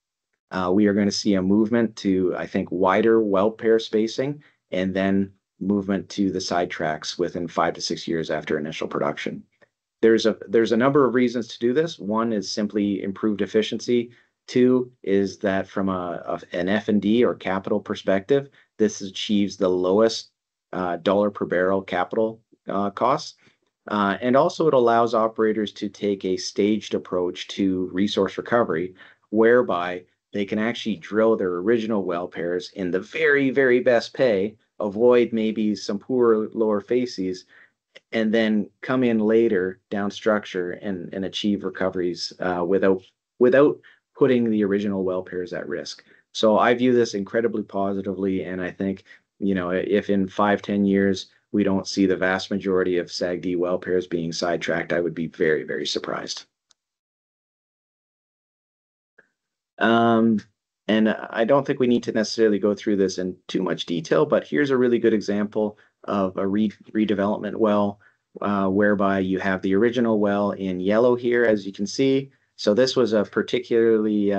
We are going to see a movement to, I think, wider well pair spacing and then movement to the sidetracks within 5 to 6 years after initial production. There's a number of reasons to do this. One is simply improved efficiency. 2 is that from an F&D or capital perspective, this achieves the lowest dollar per barrel capital costs. And also it allows operators to take a staged approach to resource recovery, whereby they can actually drill their original well pairs in the very, very best pay, avoid maybe some poor lower facies, and then come in later down structure and achieve recoveries without putting the original well pairs at risk. So I view this incredibly positively, and I think, if in 5-10 years we don't see the vast majority of SAGD well pairs being sidetracked, I would be very, very surprised. And I don't think we need to necessarily go through this in too much detail, but here's a really good example of a redevelopment well, whereby you have the original well in yellow here, as you can see. So this was a particularly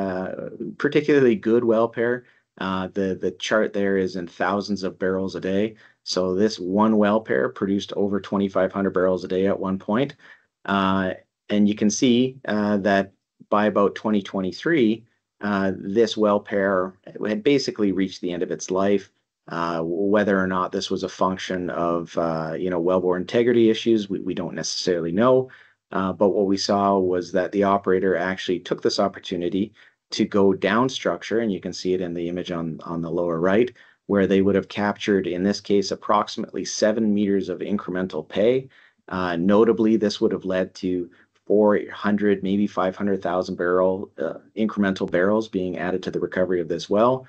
good well pair. The chart there is in thousands of barrels a day. So this one well pair produced over 2,500 barrels a day at one point. And you can see that by about 2023, this well pair had basically reached the end of its life. Whether or not this was a function of wellbore integrity issues, we don't necessarily know. But what we saw was that the operator actually took this opportunity to go down structure, and you can see it in the image on the lower right, where they would have captured, in this case, approximately 7 meters of incremental pay. Notably, this would have led to 400, maybe 500,000 incremental barrels being added to the recovery of this well.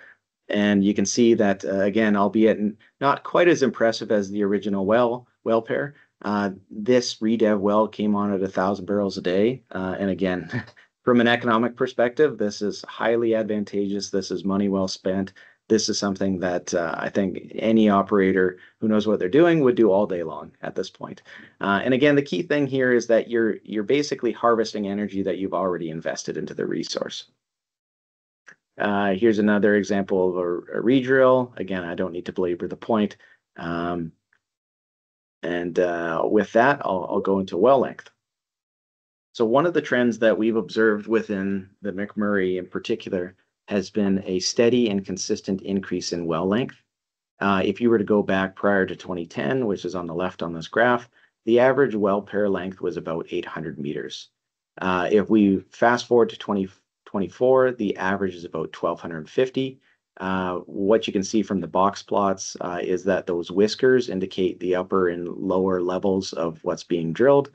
And you can see that, again, albeit not quite as impressive as the original well pair, this redev well came on at 1,000 barrels a day. And again, from an economic perspective, this is highly advantageous. This is money well spent. This is something that I think any operator who knows what they're doing would do all day long at this point. And again, the key thing here is that you're basically harvesting energy that you've already invested into the resource. Here's another example of a redrill. Again, I don't need to belabor the point. With that, I'll go into well length. So one of the trends that we've observed within the McMurray in particular has been a steady and consistent increase in well length. If you were to go back prior to 2010, which is on the left on this graph, the average well pair length was about 800 meters. If we fast forward to 2024, the average is about 1,250. What you can see from the box plots is that those whiskers indicate the upper and lower levels of what's being drilled.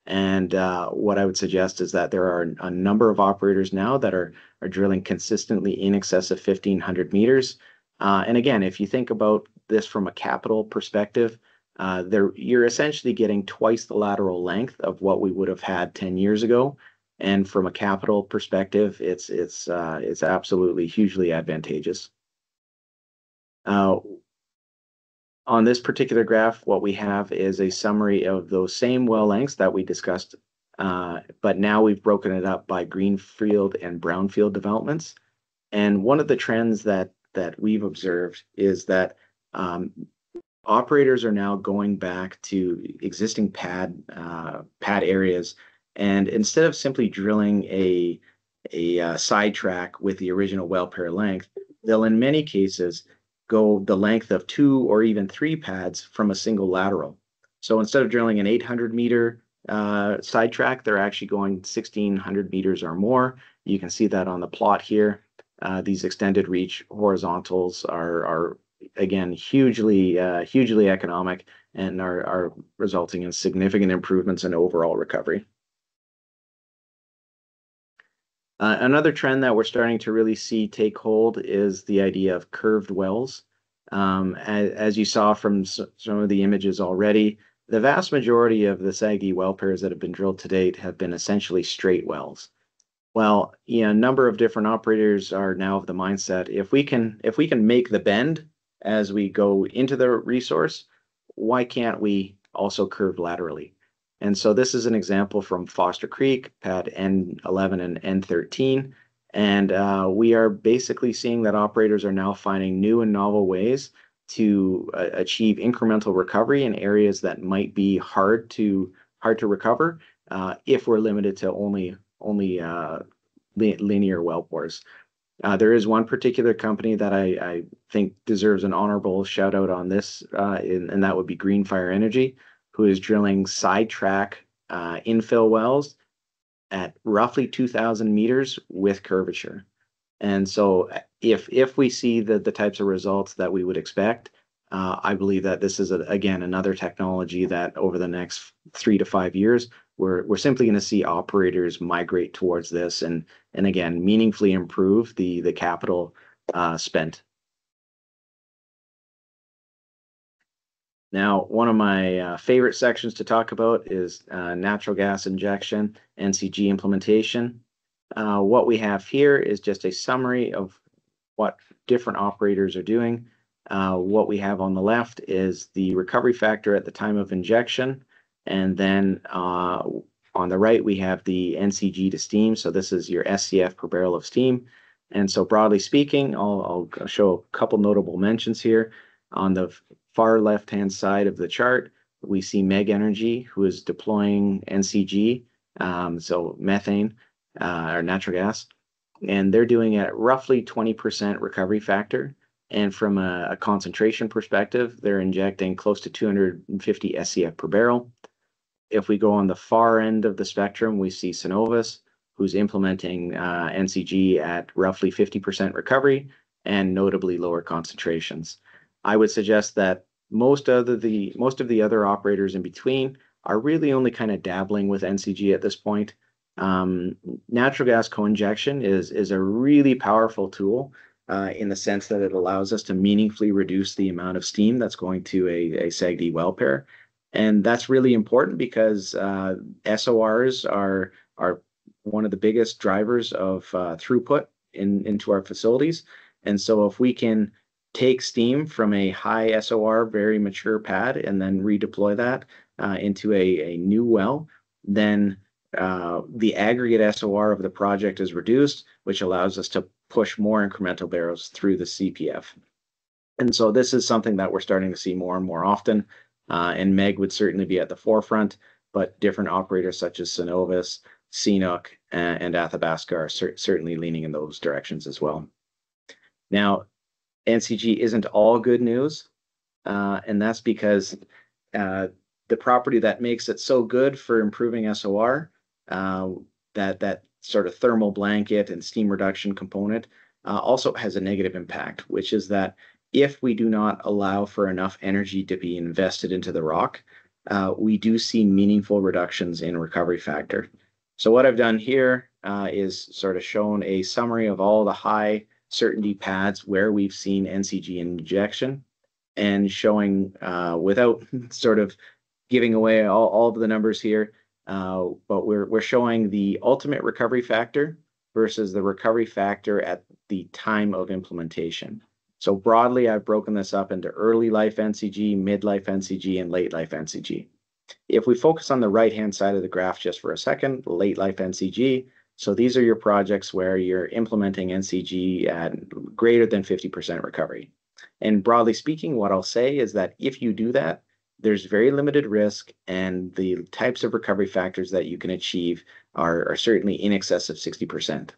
And what I would suggest is that there are a number of operators now that are drilling consistently in excess of 1,500 meters. And again, if you think about this from a capital perspective, you're essentially getting twice the lateral length of what we would have had 10 years ago. And from a capital perspective, it's absolutely hugely advantageous. On this particular graph, what we have is a summary of those same well lengths that we discussed, but now we've broken it up by greenfield and brownfield developments. And one of the trends that we've observed is that operators are now going back to existing pad areas, and instead of simply drilling a sidetrack with the original well pair length, they'll in many cases go the length of 2 or even 3 pads from a single lateral. So instead of drilling an 800 meter sidetrack, they're actually going 1,600 meters or more. You can see that on the plot here. These extended reach horizontals are again hugely economic and are resulting in significant improvements in overall recovery. Another trend that we're starting to really see take hold is the idea of curved wells. As you saw from some of the images already, the vast majority of the SAGD well pairs that have been drilled to date have been essentially straight wells. Well, a number of different operators are now of the mindset, if we can make the bend as we go into the resource, why can't we also curve laterally? And so this is an example from Foster Creek, pad N11 and N13. And we are basically seeing that operators are now finding new and novel ways to achieve incremental recovery in areas that might be hard to recover if we're limited to only linear well bores. There is one particular company that I think deserves an honorable shout out on this, and that would be Greenfire Energy, who is drilling sidetrack infill wells at roughly 2,000 meters with curvature. And so if we see the types of results that we would expect, I believe that this is, again, another technology that over the next 3 to 5 years, we're simply going to see operators migrate towards this and again, meaningfully improve the capital spent. Now, one of my favorite sections to talk about is natural gas injection, NCG implementation. What we have here is just a summary of what different operators are doing. What we have on the left is the recovery factor at the time of injection. And then on the right, we have the NCG to steam. So this is your SCF per barrel of steam. And so broadly speaking, I'll show a couple notable mentions here. On the far left-hand side of the chart, we see Meg Energy, who is deploying NCG, so methane or natural gas, and they're doing it at roughly 20% recovery factor. And from a concentration perspective, they're injecting close to 250 SCF per barrel. if we go on the far end of the spectrum, we see Cenovus, who's implementing NCG at roughly 50% recovery and notably lower concentrations. I would suggest that most of the other operators in between are really only kind of dabbling with NCG at this point. Natural gas co-injection is a really powerful tool in the sense that it allows us to meaningfully reduce the amount of steam that's going to a SAGD well pair. And that's really important because SORs are one of the biggest drivers of throughput into our facilities. And so if we can take steam from a high SOR, very mature pad, and then redeploy that into a new well, then the aggregate SOR of the project is reduced, which allows us to push more incremental barrels through the CPF. And so this is something that we're starting to see more and more often. And MEG would certainly be at the forefront, but different operators such as Cenovus, CNOOC, and Athabasca are certainly leaning in those directions as well. Now, NCG isn't all good news, and that's because the property that makes it so good for improving SOR, that sort of thermal blanket and steam reduction component, also has a negative impact, which is that if we do not allow for enough energy to be invested into the rock, we do see meaningful reductions in recovery factor. So what I've done here is sort of shown a summary of all the high certainty pads where we've seen NCG injection, and showing without sort of giving away all of the numbers here, but we're showing the ultimate recovery factor versus the recovery factor at the time of implementation. So broadly, I've broken this up into early life NCG, mid-life NCG, and late life NCG. If we focus on the right-hand side of the graph just for a second, late life NCG, so these are your projects where you're implementing NCG at greater than 50% recovery. And broadly speaking, what I'll say is that if you do that, there's very limited risk, and the types of recovery factors that you can achieve are certainly in excess of 60%.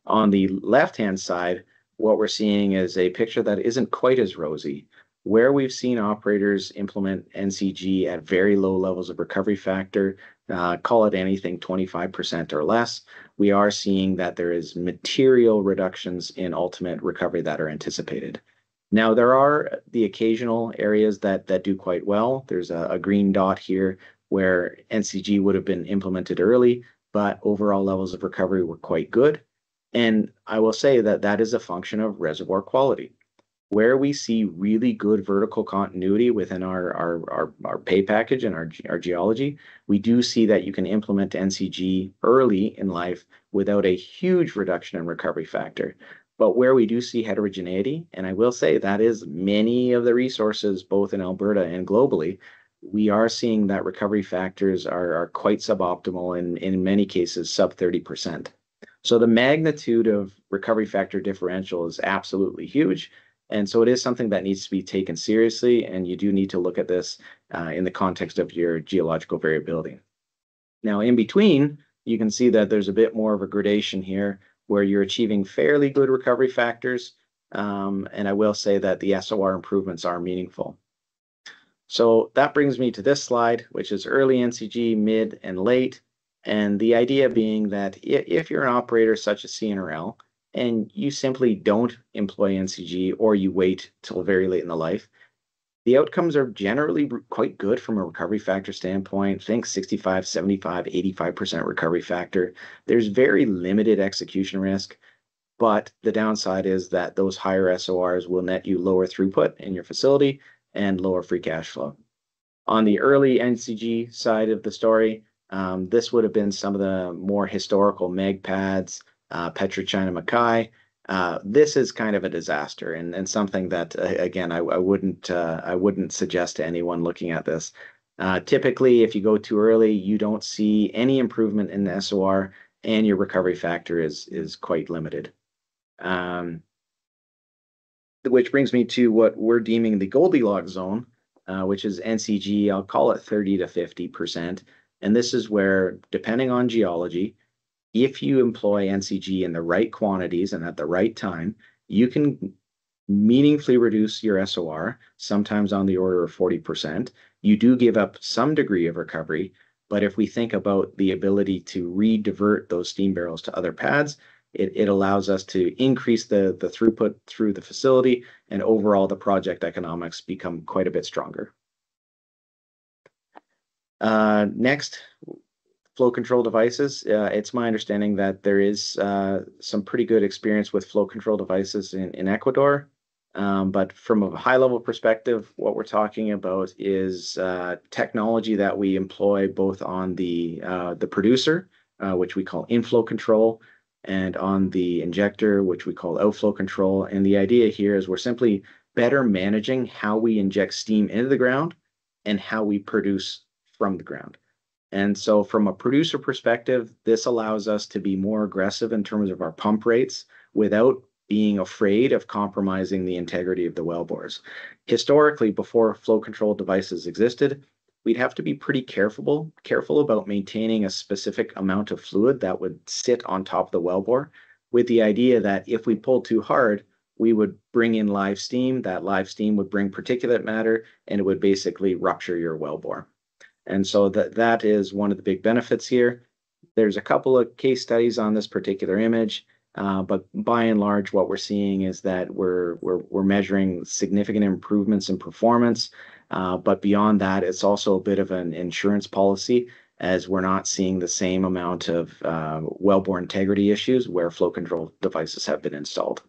On the left-hand side, what we're seeing is a picture that isn't quite as rosy, where we've seen operators implement NCG at very low levels of recovery factor, call it anything 25% or less. We are seeing that there is material reductions in ultimate recovery that are anticipated. Now, there are the occasional areas that do quite well. There's a green dot here where NCG would have been implemented early, but overall levels of recovery were quite good. And I will say that that is a function of reservoir quality. Where we see really good vertical continuity within our pay package and our geology, we do see that you can implement NCG early in life without a huge reduction in recovery factor. But where we do see heterogeneity, and I will say that is many of the resources, both in Alberta and globally, we are seeing that recovery factors are quite suboptimal and in many cases sub 30%. So the magnitude of recovery factor differential is absolutely huge. And so it is something that needs to be taken seriously, and you do need to look at this in the context of your geological variability. Now, in between, you can see that there's a bit more of a gradation here where you're achieving fairly good recovery factors, and I will say that the SOR improvements are meaningful. So that brings me to this slide, which is early NCG, mid, and late. And the idea being that if you're an operator such as CNRL, and you simply don't employ NCG or you wait till very late in the life, the outcomes are generally quite good from a recovery factor standpoint. Think 65, 75, 85% recovery factor. There's very limited execution risk, but the downside is that those higher SORs will net you lower throughput in your facility and lower free cash flow. On the early NCG side of the story, this would have been some of the more historical MEG pads, PetroChina Mackay. This is kind of a disaster and something that, again, I wouldn't suggest to anyone looking at this. Typically, if you go too early, you don't see any improvement in the SOR, and your recovery factor is quite limited. Which brings me to what we're deeming the Goldilocks zone, which is NCG, I'll call it 30 to 50%. And this is where, depending on geology, if you employ NCG in the right quantities and at the right time, you can meaningfully reduce your SOR, sometimes on the order of 40%. You do give up some degree of recovery, But if we think about the ability to re-divert those steam barrels to other pads, it allows us to increase the throughput through the facility, and overall the project economics become quite a bit stronger. Next, flow control devices. It's my understanding that there is some pretty good experience with flow control devices in Ecuador. But from a high level perspective, what we're talking about is technology that we employ both on the producer, which we call inflow control, and on the injector, which we call outflow control. And the idea here is we're simply better managing how we inject steam into the ground and how we produce from the ground. And so from a producer perspective, this allows us to be more aggressive in terms of our pump rates without being afraid of compromising the integrity of the wellbores. Historically, before flow control devices existed, we'd have to be pretty careful about maintaining a specific amount of fluid that would sit on top of the wellbore, with the idea that if we pulled too hard, we would bring in live steam. That live steam would bring particulate matter, and it would basically rupture your wellbore. And so that is one of the big benefits here. There's a couple of case studies on this particular image, but by and large, what we're seeing is that we're measuring significant improvements in performance. But beyond that, it's also a bit of an insurance policy, as we're not seeing the same amount of wellbore integrity issues where flow control devices have been installed.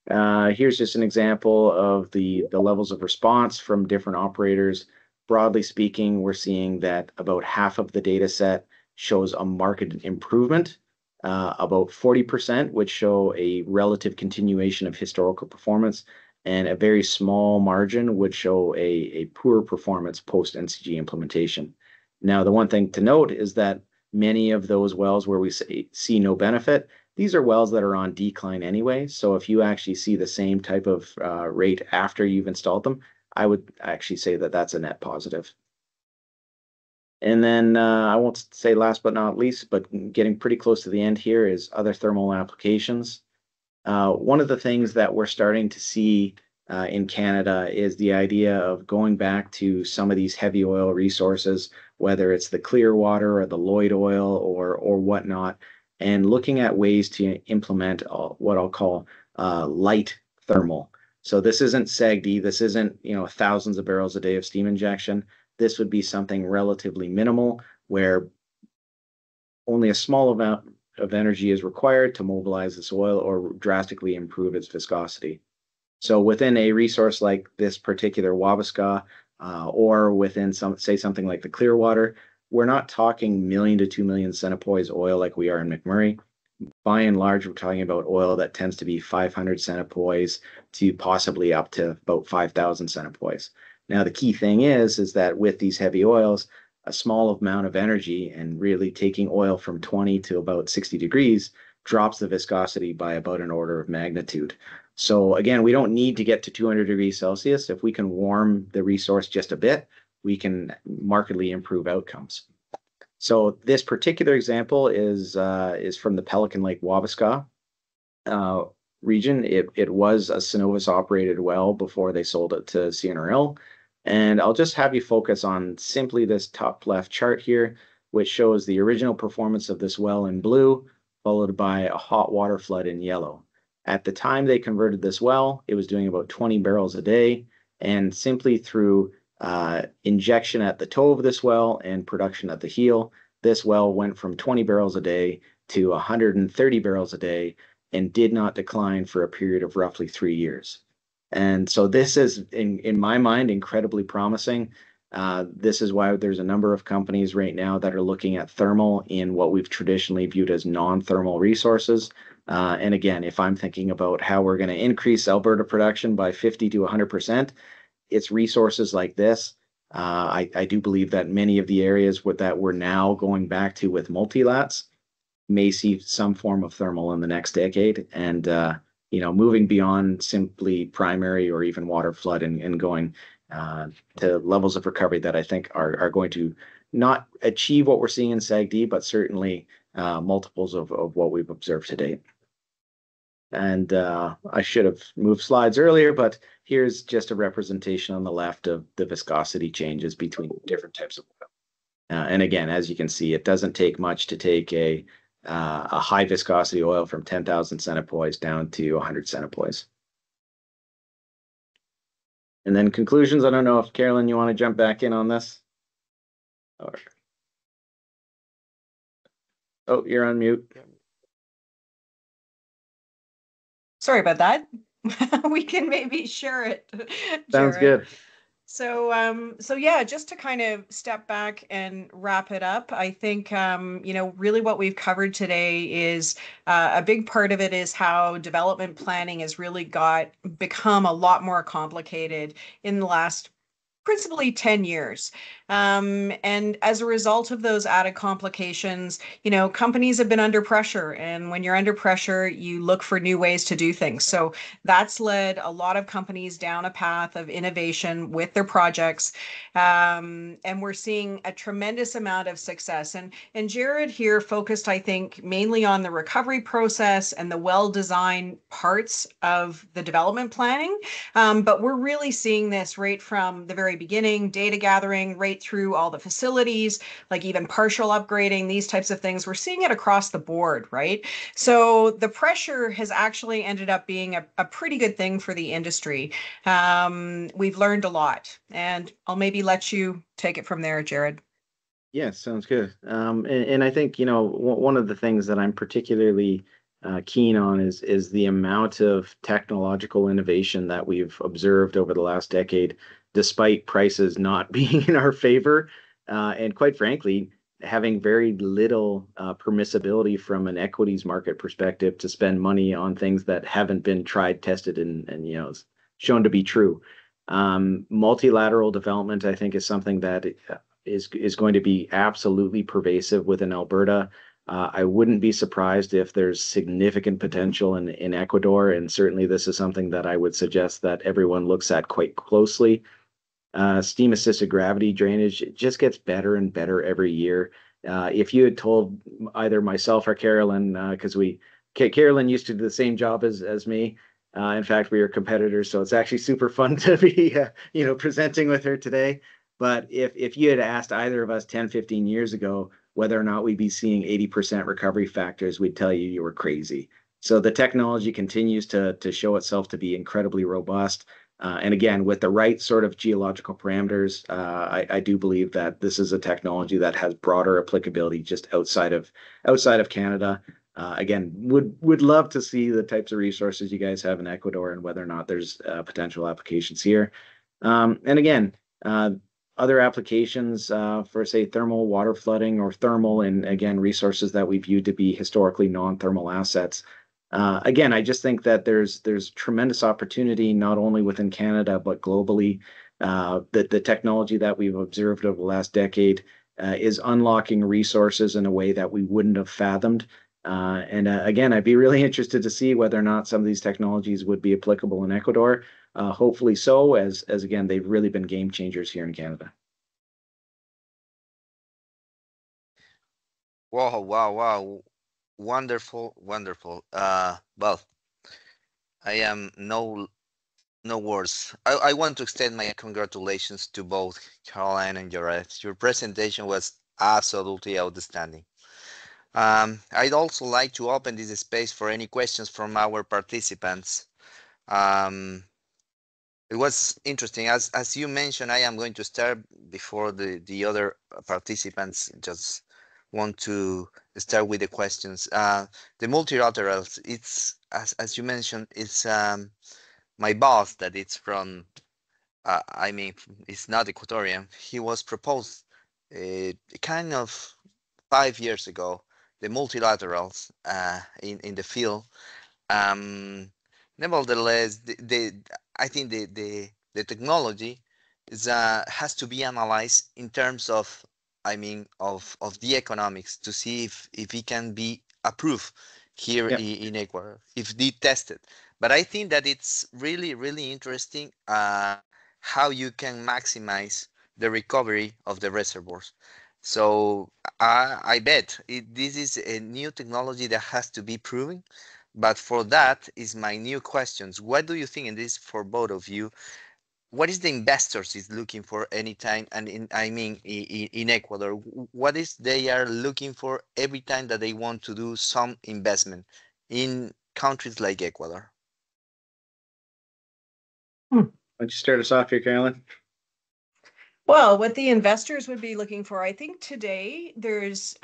Here's just an example of the levels of response from different operators. Broadly speaking, we're seeing that about half of the data set shows a marked improvement. About 40% would show a relative continuation of historical performance, and a very small margin would show a poor performance post-NCG implementation. Now, the one thing to note is that many of those wells where we see no benefit, these are wells that are on decline anyway. So if you actually see the same type of rate after you've installed them, I would actually say that that's a net positive. And then I won't say last but not least, but getting pretty close to the end here, is other thermal applications. One of the things that we're starting to see in Canada is the idea of going back to some of these heavy oil resources, whether it's the Clearwater or the Lloyd oil or whatnot, and looking at ways to implement what I'll call light thermal. So this isn't SAGD, this isn't thousands of barrels a day of steam injection. This would be something relatively minimal, where only a small amount of energy is required to mobilize this oil or drastically improve its viscosity. So within a resource like this particular Wabasca, or within something like the Clearwater, we're not talking 1 million to 2 million centipoise oil like we are in McMurray. By and large, we're talking about oil that tends to be 500 centipoise to possibly up to about 5,000 centipoise. Now, the key thing is that with these heavy oils, a small amount of energy, and really taking oil from 20 to about 60 degrees, drops the viscosity by about an order of magnitude. So again, we don't need to get to 200 degrees Celsius. If we can warm the resource just a bit, we can markedly improve outcomes. So this particular example is from the Pelican Lake Wabasca region. It was a Cenovus operated well before they sold it to CNRL. And I'll just have you focus on simply this top left chart here, which shows the original performance of this well in blue, followed by a hot water flood in yellow. At the time they converted this well, it was doing about 20 barrels a day, and simply through injection at the toe of this well and production at the heel, this well went from 20 barrels a day to 130 barrels a day and did not decline for a period of roughly 3 years. And so this is, in my mind, incredibly promising. This is why there's a number of companies right now that are looking at thermal in what we've traditionally viewed as non-thermal resources. And again, if I'm thinking about how we're going to increase Alberta production by 50 to 100%, it's resources like this. I do believe that many of the areas that we're now going back to with multilats may see some form of thermal in the next decade, and moving beyond simply primary or even water flood and going to levels of recovery that I think are going to not achieve what we're seeing in SAGD, but certainly multiples of what we've observed to date. And I should have moved slides earlier, but here's just a representation on the left of the viscosity changes between different types of oil. And again, as you can see, it doesn't take much to take a high viscosity oil from 10,000 centipoise down to 100 centipoise. And then conclusions. I don't know if Carolyn, you want to jump back in on this? Or... Oh, you're on mute. Sorry about that. We can maybe share it. Sounds Jared. good. So yeah, just to kind of step back and wrap it up, I think really what we've covered today is a big part of it is how development planning has really become a lot more complicated in the last principally 10 years. And as a result of those added complications, companies have been under pressure. And when you're under pressure, you look for new ways to do things. So that's led a lot of companies down a path of innovation with their projects. And we're seeing a tremendous amount of success. And Jared here focused, I think, mainly on the recovery process and the well-designed parts of the development planning. But we're really seeing this right from the very beginning, data gathering, right through all the facilities, like even partial upgrading, these types of things. We're seeing it across the board, right? So the pressure has actually ended up being a pretty good thing for the industry. We've learned a lot, and I'll maybe let you take it from there, Jared. Yeah, sounds good. And I think, one of the things that I'm particularly keen on is the amount of technological innovation that we've observed over the last decade, despite prices not being in our favor, and quite frankly, having very little permissibility from an equities market perspective to spend money on things that haven't been tried, tested, and shown to be true. Multilateral development, I think, is something that is going to be absolutely pervasive within Alberta. I wouldn't be surprised if there's significant potential in Ecuador, and certainly this is something that I would suggest that everyone looks at quite closely. Steam-assisted gravity drainage, it just gets better and better every year. If you had told either myself or Carolyn, because Carolyn used to do the same job as me. In fact, we are competitors, so it's actually super fun to be presenting with her today. But if you had asked either of us 10, 15 years ago whether or not we'd be seeing 80% recovery factors, we'd tell you were crazy. So the technology continues to show itself to be incredibly robust. And again, with the right sort of geological parameters, I do believe that this is a technology that has broader applicability just outside of Canada. Again, would love to see the types of resources you guys have in Ecuador and whether or not there's potential applications here. And again, other applications for, say, thermal water flooding or thermal, and again, resources that we view to be historically non-thermal assets. Again, I just think that there's tremendous opportunity not only within Canada but globally. The technology that we've observed over the last decade is unlocking resources in a way that we wouldn't have fathomed. And again, I'd be really interested to see whether or not some of these technologies would be applicable in Ecuador. Hopefully so, as again, they've really been game changers here in Canada. Wow. Wonderful. Well, I am no words. I want to extend my congratulations to both Caroline and Jared. Your presentation was absolutely outstanding. I'd also like to open this space for any questions from our participants. It was interesting. As you mentioned, I am going to start before the other participants just want to start with the questions. The multilaterals, it's as you mentioned, it's my boss that it's from, I mean, it's not Ecuadorian. He was proposed kind of 5 years ago, the multilaterals in the field. Nevertheless, I think the technology is has to be analyzed in terms of, I mean, of the economics to see if it can be approved here in Ecuador, if they tested. But I think that it's really interesting how you can maximize the recovery of the reservoirs. So I bet this is a new technology that has to be proven. But for that is my new questions. What do you think, and this is for both of you, what is the investors is looking for anytime, and in Ecuador, what is they are looking for every time that they want to do some investment in countries like Ecuador? Why don't you start us off here, Carolyn? Well, what the investors would be looking for, I think today there's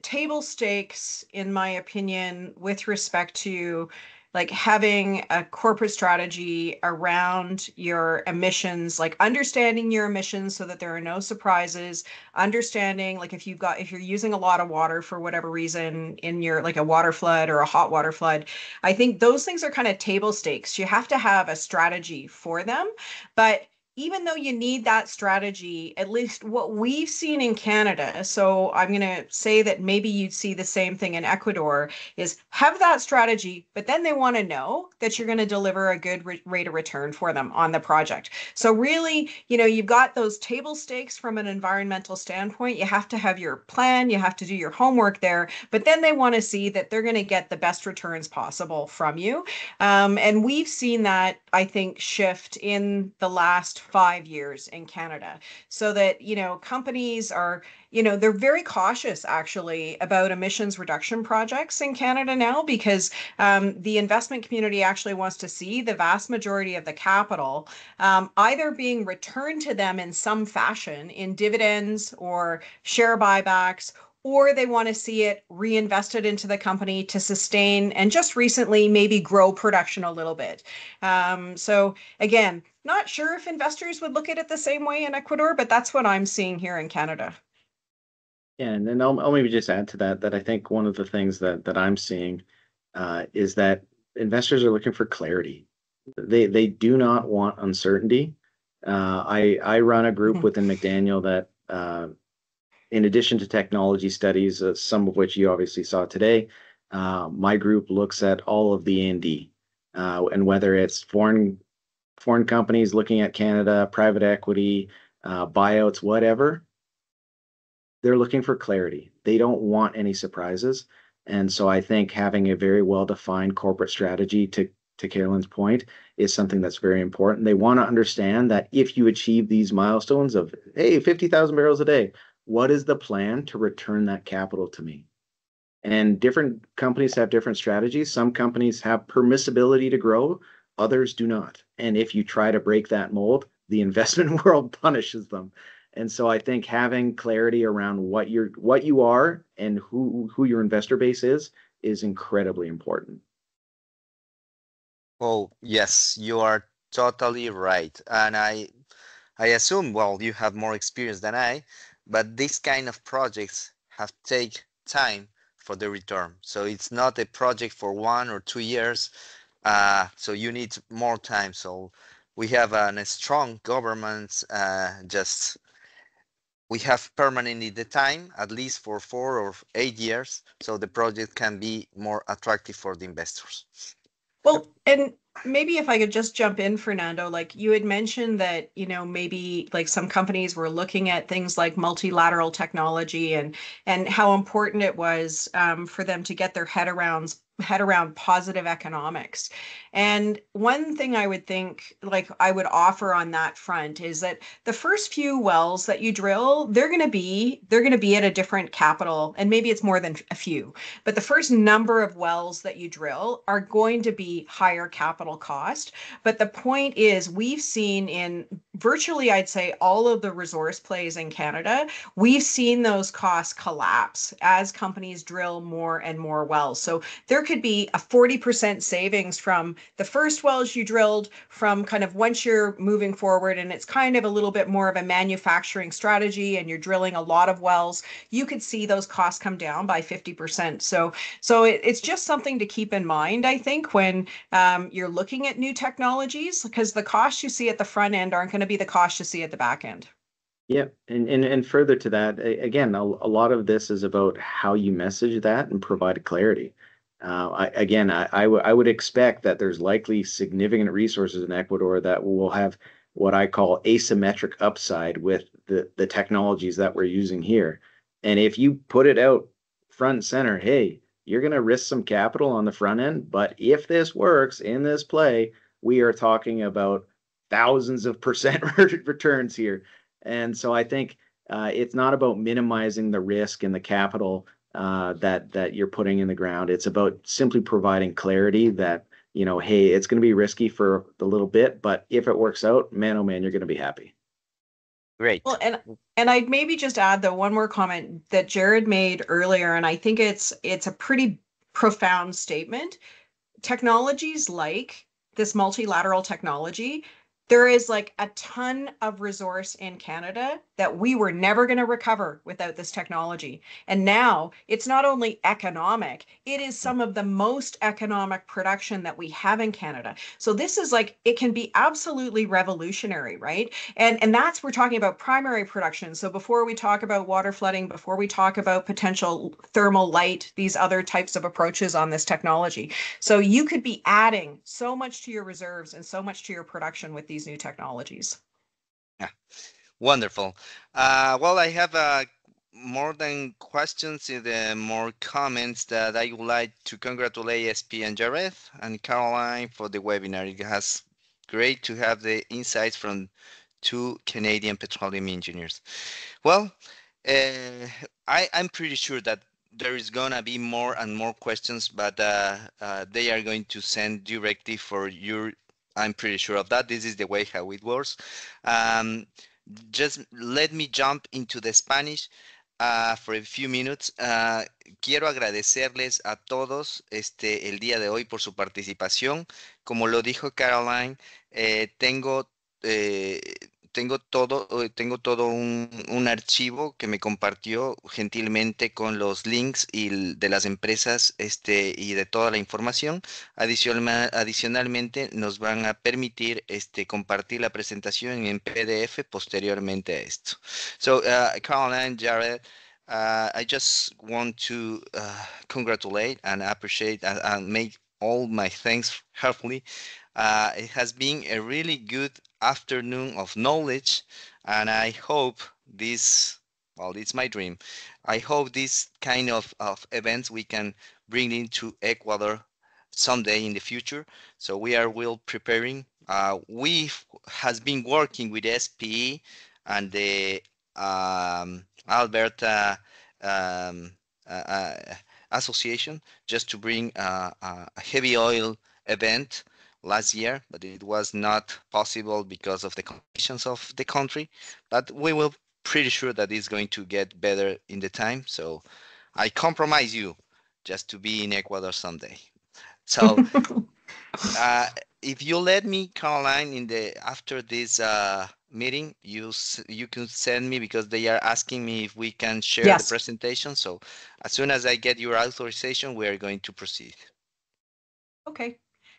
table stakes, in my opinion, with respect to like having a corporate strategy around your emissions, like understanding your emissions so that there are no surprises, understanding like if you're using a lot of water for whatever reason in your like a water flood or a hot water flood, I think those things are kind of table stakes. You have to have a strategy for them, but even though you need that strategy, at least what we've seen in Canada, so I'm going to say that maybe you'd see the same thing in Ecuador, is have that strategy, but then they want to know that you're going to deliver a good rate of return for them on the project. So really, you've got those table stakes from an environmental standpoint. You have to have your plan, you have to do your homework there, but then they want to see that they're going to get the best returns possible from you. And we've seen that, I think, shift in the last 5 years in Canada, so that, companies are, they're very cautious actually about emissions reduction projects in Canada now, because the investment community actually wants to see the vast majority of the capital either being returned to them in some fashion in dividends or share buybacks, or they want to see it reinvested into the company to sustain and just recently maybe grow production a little bit. So again, not sure if investors would look at it the same way in Ecuador, but that's what I'm seeing here in Canada. Yeah, and then I'll maybe just add to that I think one of the things that I'm seeing is that investors are looking for clarity. They do not want uncertainty. I run a group within McDaniel that in addition to technology studies, some of which you obviously saw today, my group looks at all of the A&D, and whether it's foreign companies looking at Canada, private equity, buyouts, whatever, they're looking for clarity. They don't want any surprises. And so I think having a very well-defined corporate strategy, to Carolyn's point, is something that's very important. They want to understand that if you achieve these milestones of, hey, 50,000 barrels a day, what is the plan to return that capital to me? And different companies have different strategies. Some companies have permissibility to grow, others do not. And if you try to break that mold, the investment world punishes them. And so I think having clarity around what you are and who your investor base is incredibly important. Oh, yes, you are totally right. And I assume, well, you have more experience than I, but these kind of projects have take time for the return. So it's not a project for 1 or 2 years. So you need more time. So we have a strong government, we have permanently the time, at least for 4 or 8 years, so the project can be more attractive for the investors. Well, and maybe if I could just jump in, Fernando, like you had mentioned that, maybe like some companies were looking at things like multilateral technology and how important it was for them to get their head around positive economics. And one thing I would think, like I would offer on that front, is that the first few wells that you drill, they're going to be at a different capital, and maybe it's more than a few, but the first number of wells that you drill are going to be higher capital cost. But the point is, we've seen in virtually, I'd say, all of the resource plays in Canada, we've seen those costs collapse as companies drill more and more wells. So there could be a 40% savings from the first wells you drilled, from kind of once you're moving forward and it's kind of a little bit more of a manufacturing strategy and you're drilling a lot of wells, you could see those costs come down by 50%. So it's just something to keep in mind, I think, when you're looking at new technologies, because the costs you see at the front end aren't going to be the costs you see at the back end. Yeah, and further to that, again, a lot of this is about how you message that and provide clarity. I would expect that there's likely significant resources in Ecuador that will have what I call asymmetric upside with the technologies that we're using here. And if you put it out front and center, hey, you're going to risk some capital on the front end, but if this works in this play, we are talking about thousands of percent returns here. And so I think it's not about minimizing the risk and the capital that you're putting in the ground. It's about simply providing clarity that, hey, it's going to be risky for a little bit, but if it works out, man, oh man, you're going to be happy. Great. Well, and I'd maybe just add though one more comment that Jared made earlier, and I think it's a pretty profound statement. Technologies like this multilateral technology, there is like a ton of resource in Canada that we were never going to recover without this technology. And now it's not only economic, it is some of the most economic production that we have in Canada. So this is like, it can be absolutely revolutionary, right? And that's, we're talking about primary production. So before we talk about water flooding, before we talk about potential thermal light, these other types of approaches on this technology. So you could be adding so much to your reserves and so much to your production with these new technologies. Yeah, wonderful. Well, I have more than questions, more comments that I would like to congratulate SP and Jared and Caroline for the webinar. It has great to have the insights from two Canadian petroleum engineers. Well, I'm pretty sure that there is gonna be more and more questions, but they are going to send directly for your. I'm pretty sure of that. This is the way how it works. Just let me jump into the Spanish for a few minutes. Quiero agradecerles a todos el día de hoy por su participación. Como lo dijo Caroline, tengo todo un archivo que me compartió gentilmente con los links de las empresas y de toda la información. Adicionalmente, nos van a permitir compartir la presentación en PDF posteriormente a esto. So, Caroline, Jared, I just want to congratulate and appreciate and make all my thanks heartily. It has been a really good afternoon of knowledge, and I hope this, well, it's my dream. I hope this kind of events we can bring into Ecuador someday in the future. So we are well preparing. We has been working with SPE and the Alberta Association just to bring a heavy oil event last year, but it was not possible because of the conditions of the country. But we will pretty sure that it's going to get better in the time. So I compromise you just to be in Ecuador someday. So if you let me, Caroline, after this meeting, you can send me, because they are asking me if we can share the presentation. So as soon as I get your authorization, we are going to proceed. Okay.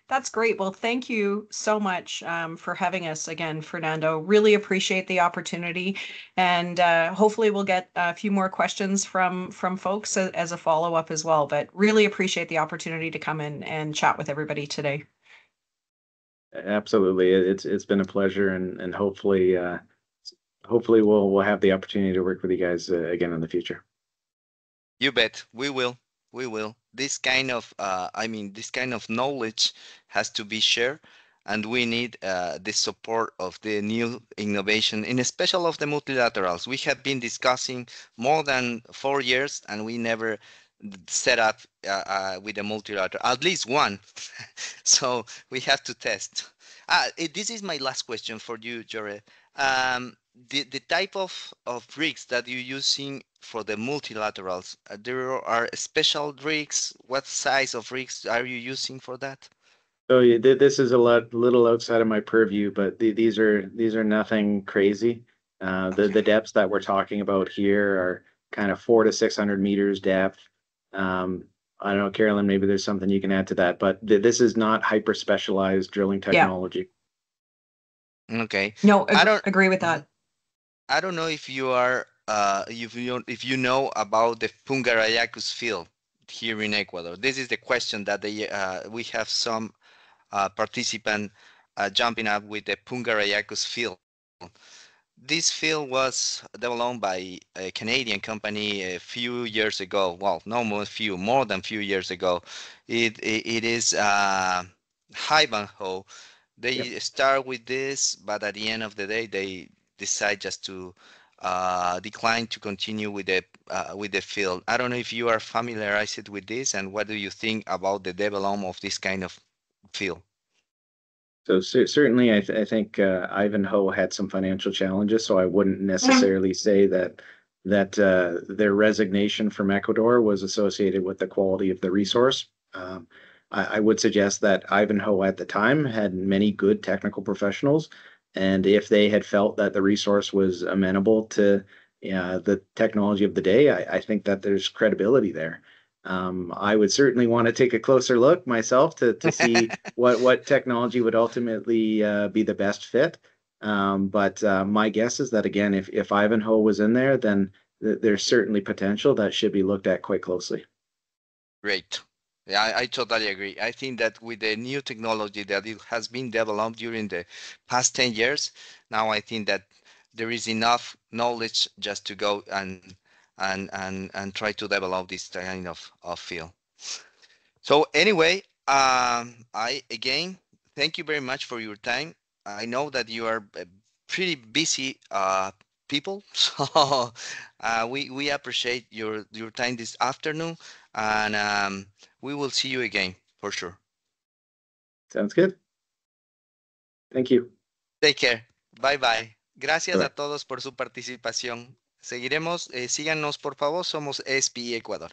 That's great. Well, thank you so much for having us again, Fernando. Really appreciate the opportunity, and hopefully we'll get a few more questions from folks as a follow-up as well. But really appreciate the opportunity to come in and chat with everybody today. Absolutely, it's been a pleasure, and hopefully we'll have the opportunity to work with you guys again in the future. You bet, we will. We will. This kind of, this kind of knowledge has to be shared, and we need the support of the new innovation, in especial of the multilaterals. We have been discussing more than 4 years, and we never set up with a multilateral, at least one. So we have to test. This is my last question for you, Jared. The type of rigs that you're using for the multilaterals, there are special rigs. What size of rigs are you using for that? So this is a little outside of my purview, but these are nothing crazy. The depths that we're talking about here are kind of 400 to 600 meters depth. I don't know, Carolyn, maybe there's something you can add to that, but this is not hyper specialized drilling technology. Yeah. Okay. No, I don't agree with that. I don't know if you are if you know about the Pungarayacus field here in Ecuador. This is the question that we have some participant jumping up with the Pungarayacus field. This field was developed by a Canadian company a few years ago. Well, no more than few years ago. It is Ivanhoe They start with this, but at the end of the day, they decide just to decline to continue with the field. I don't know if you are familiarized with this, and what do you think about the development of this kind of field? So certainly, I think Ivanhoe had some financial challenges, so I wouldn't necessarily say that their resignation from Ecuador was associated with the quality of the resource. I would suggest that Ivanhoe at the time had many good technical professionals, and if they had felt that the resource was amenable to the technology of the day, I think that there's credibility there. I would certainly want to take a closer look myself to see what technology would ultimately be the best fit. But my guess is that, again, if Ivanhoe was in there, then there's certainly potential that should be looked at quite closely. Great. Yeah, I totally agree. I think that with the new technology that it has been developed during the past 10 years, now I think that there is enough knowledge just to go and try to develop this kind of field. So anyway, I again thank you very much for your time. I know that you are pretty busy people, so we appreciate your time this afternoon, and we will see you again for sure. Sounds good. Thank you. Take care. Bye bye. Gracias a todos por su participación. Seguiremos, síganos por favor, somos SPE Ecuador.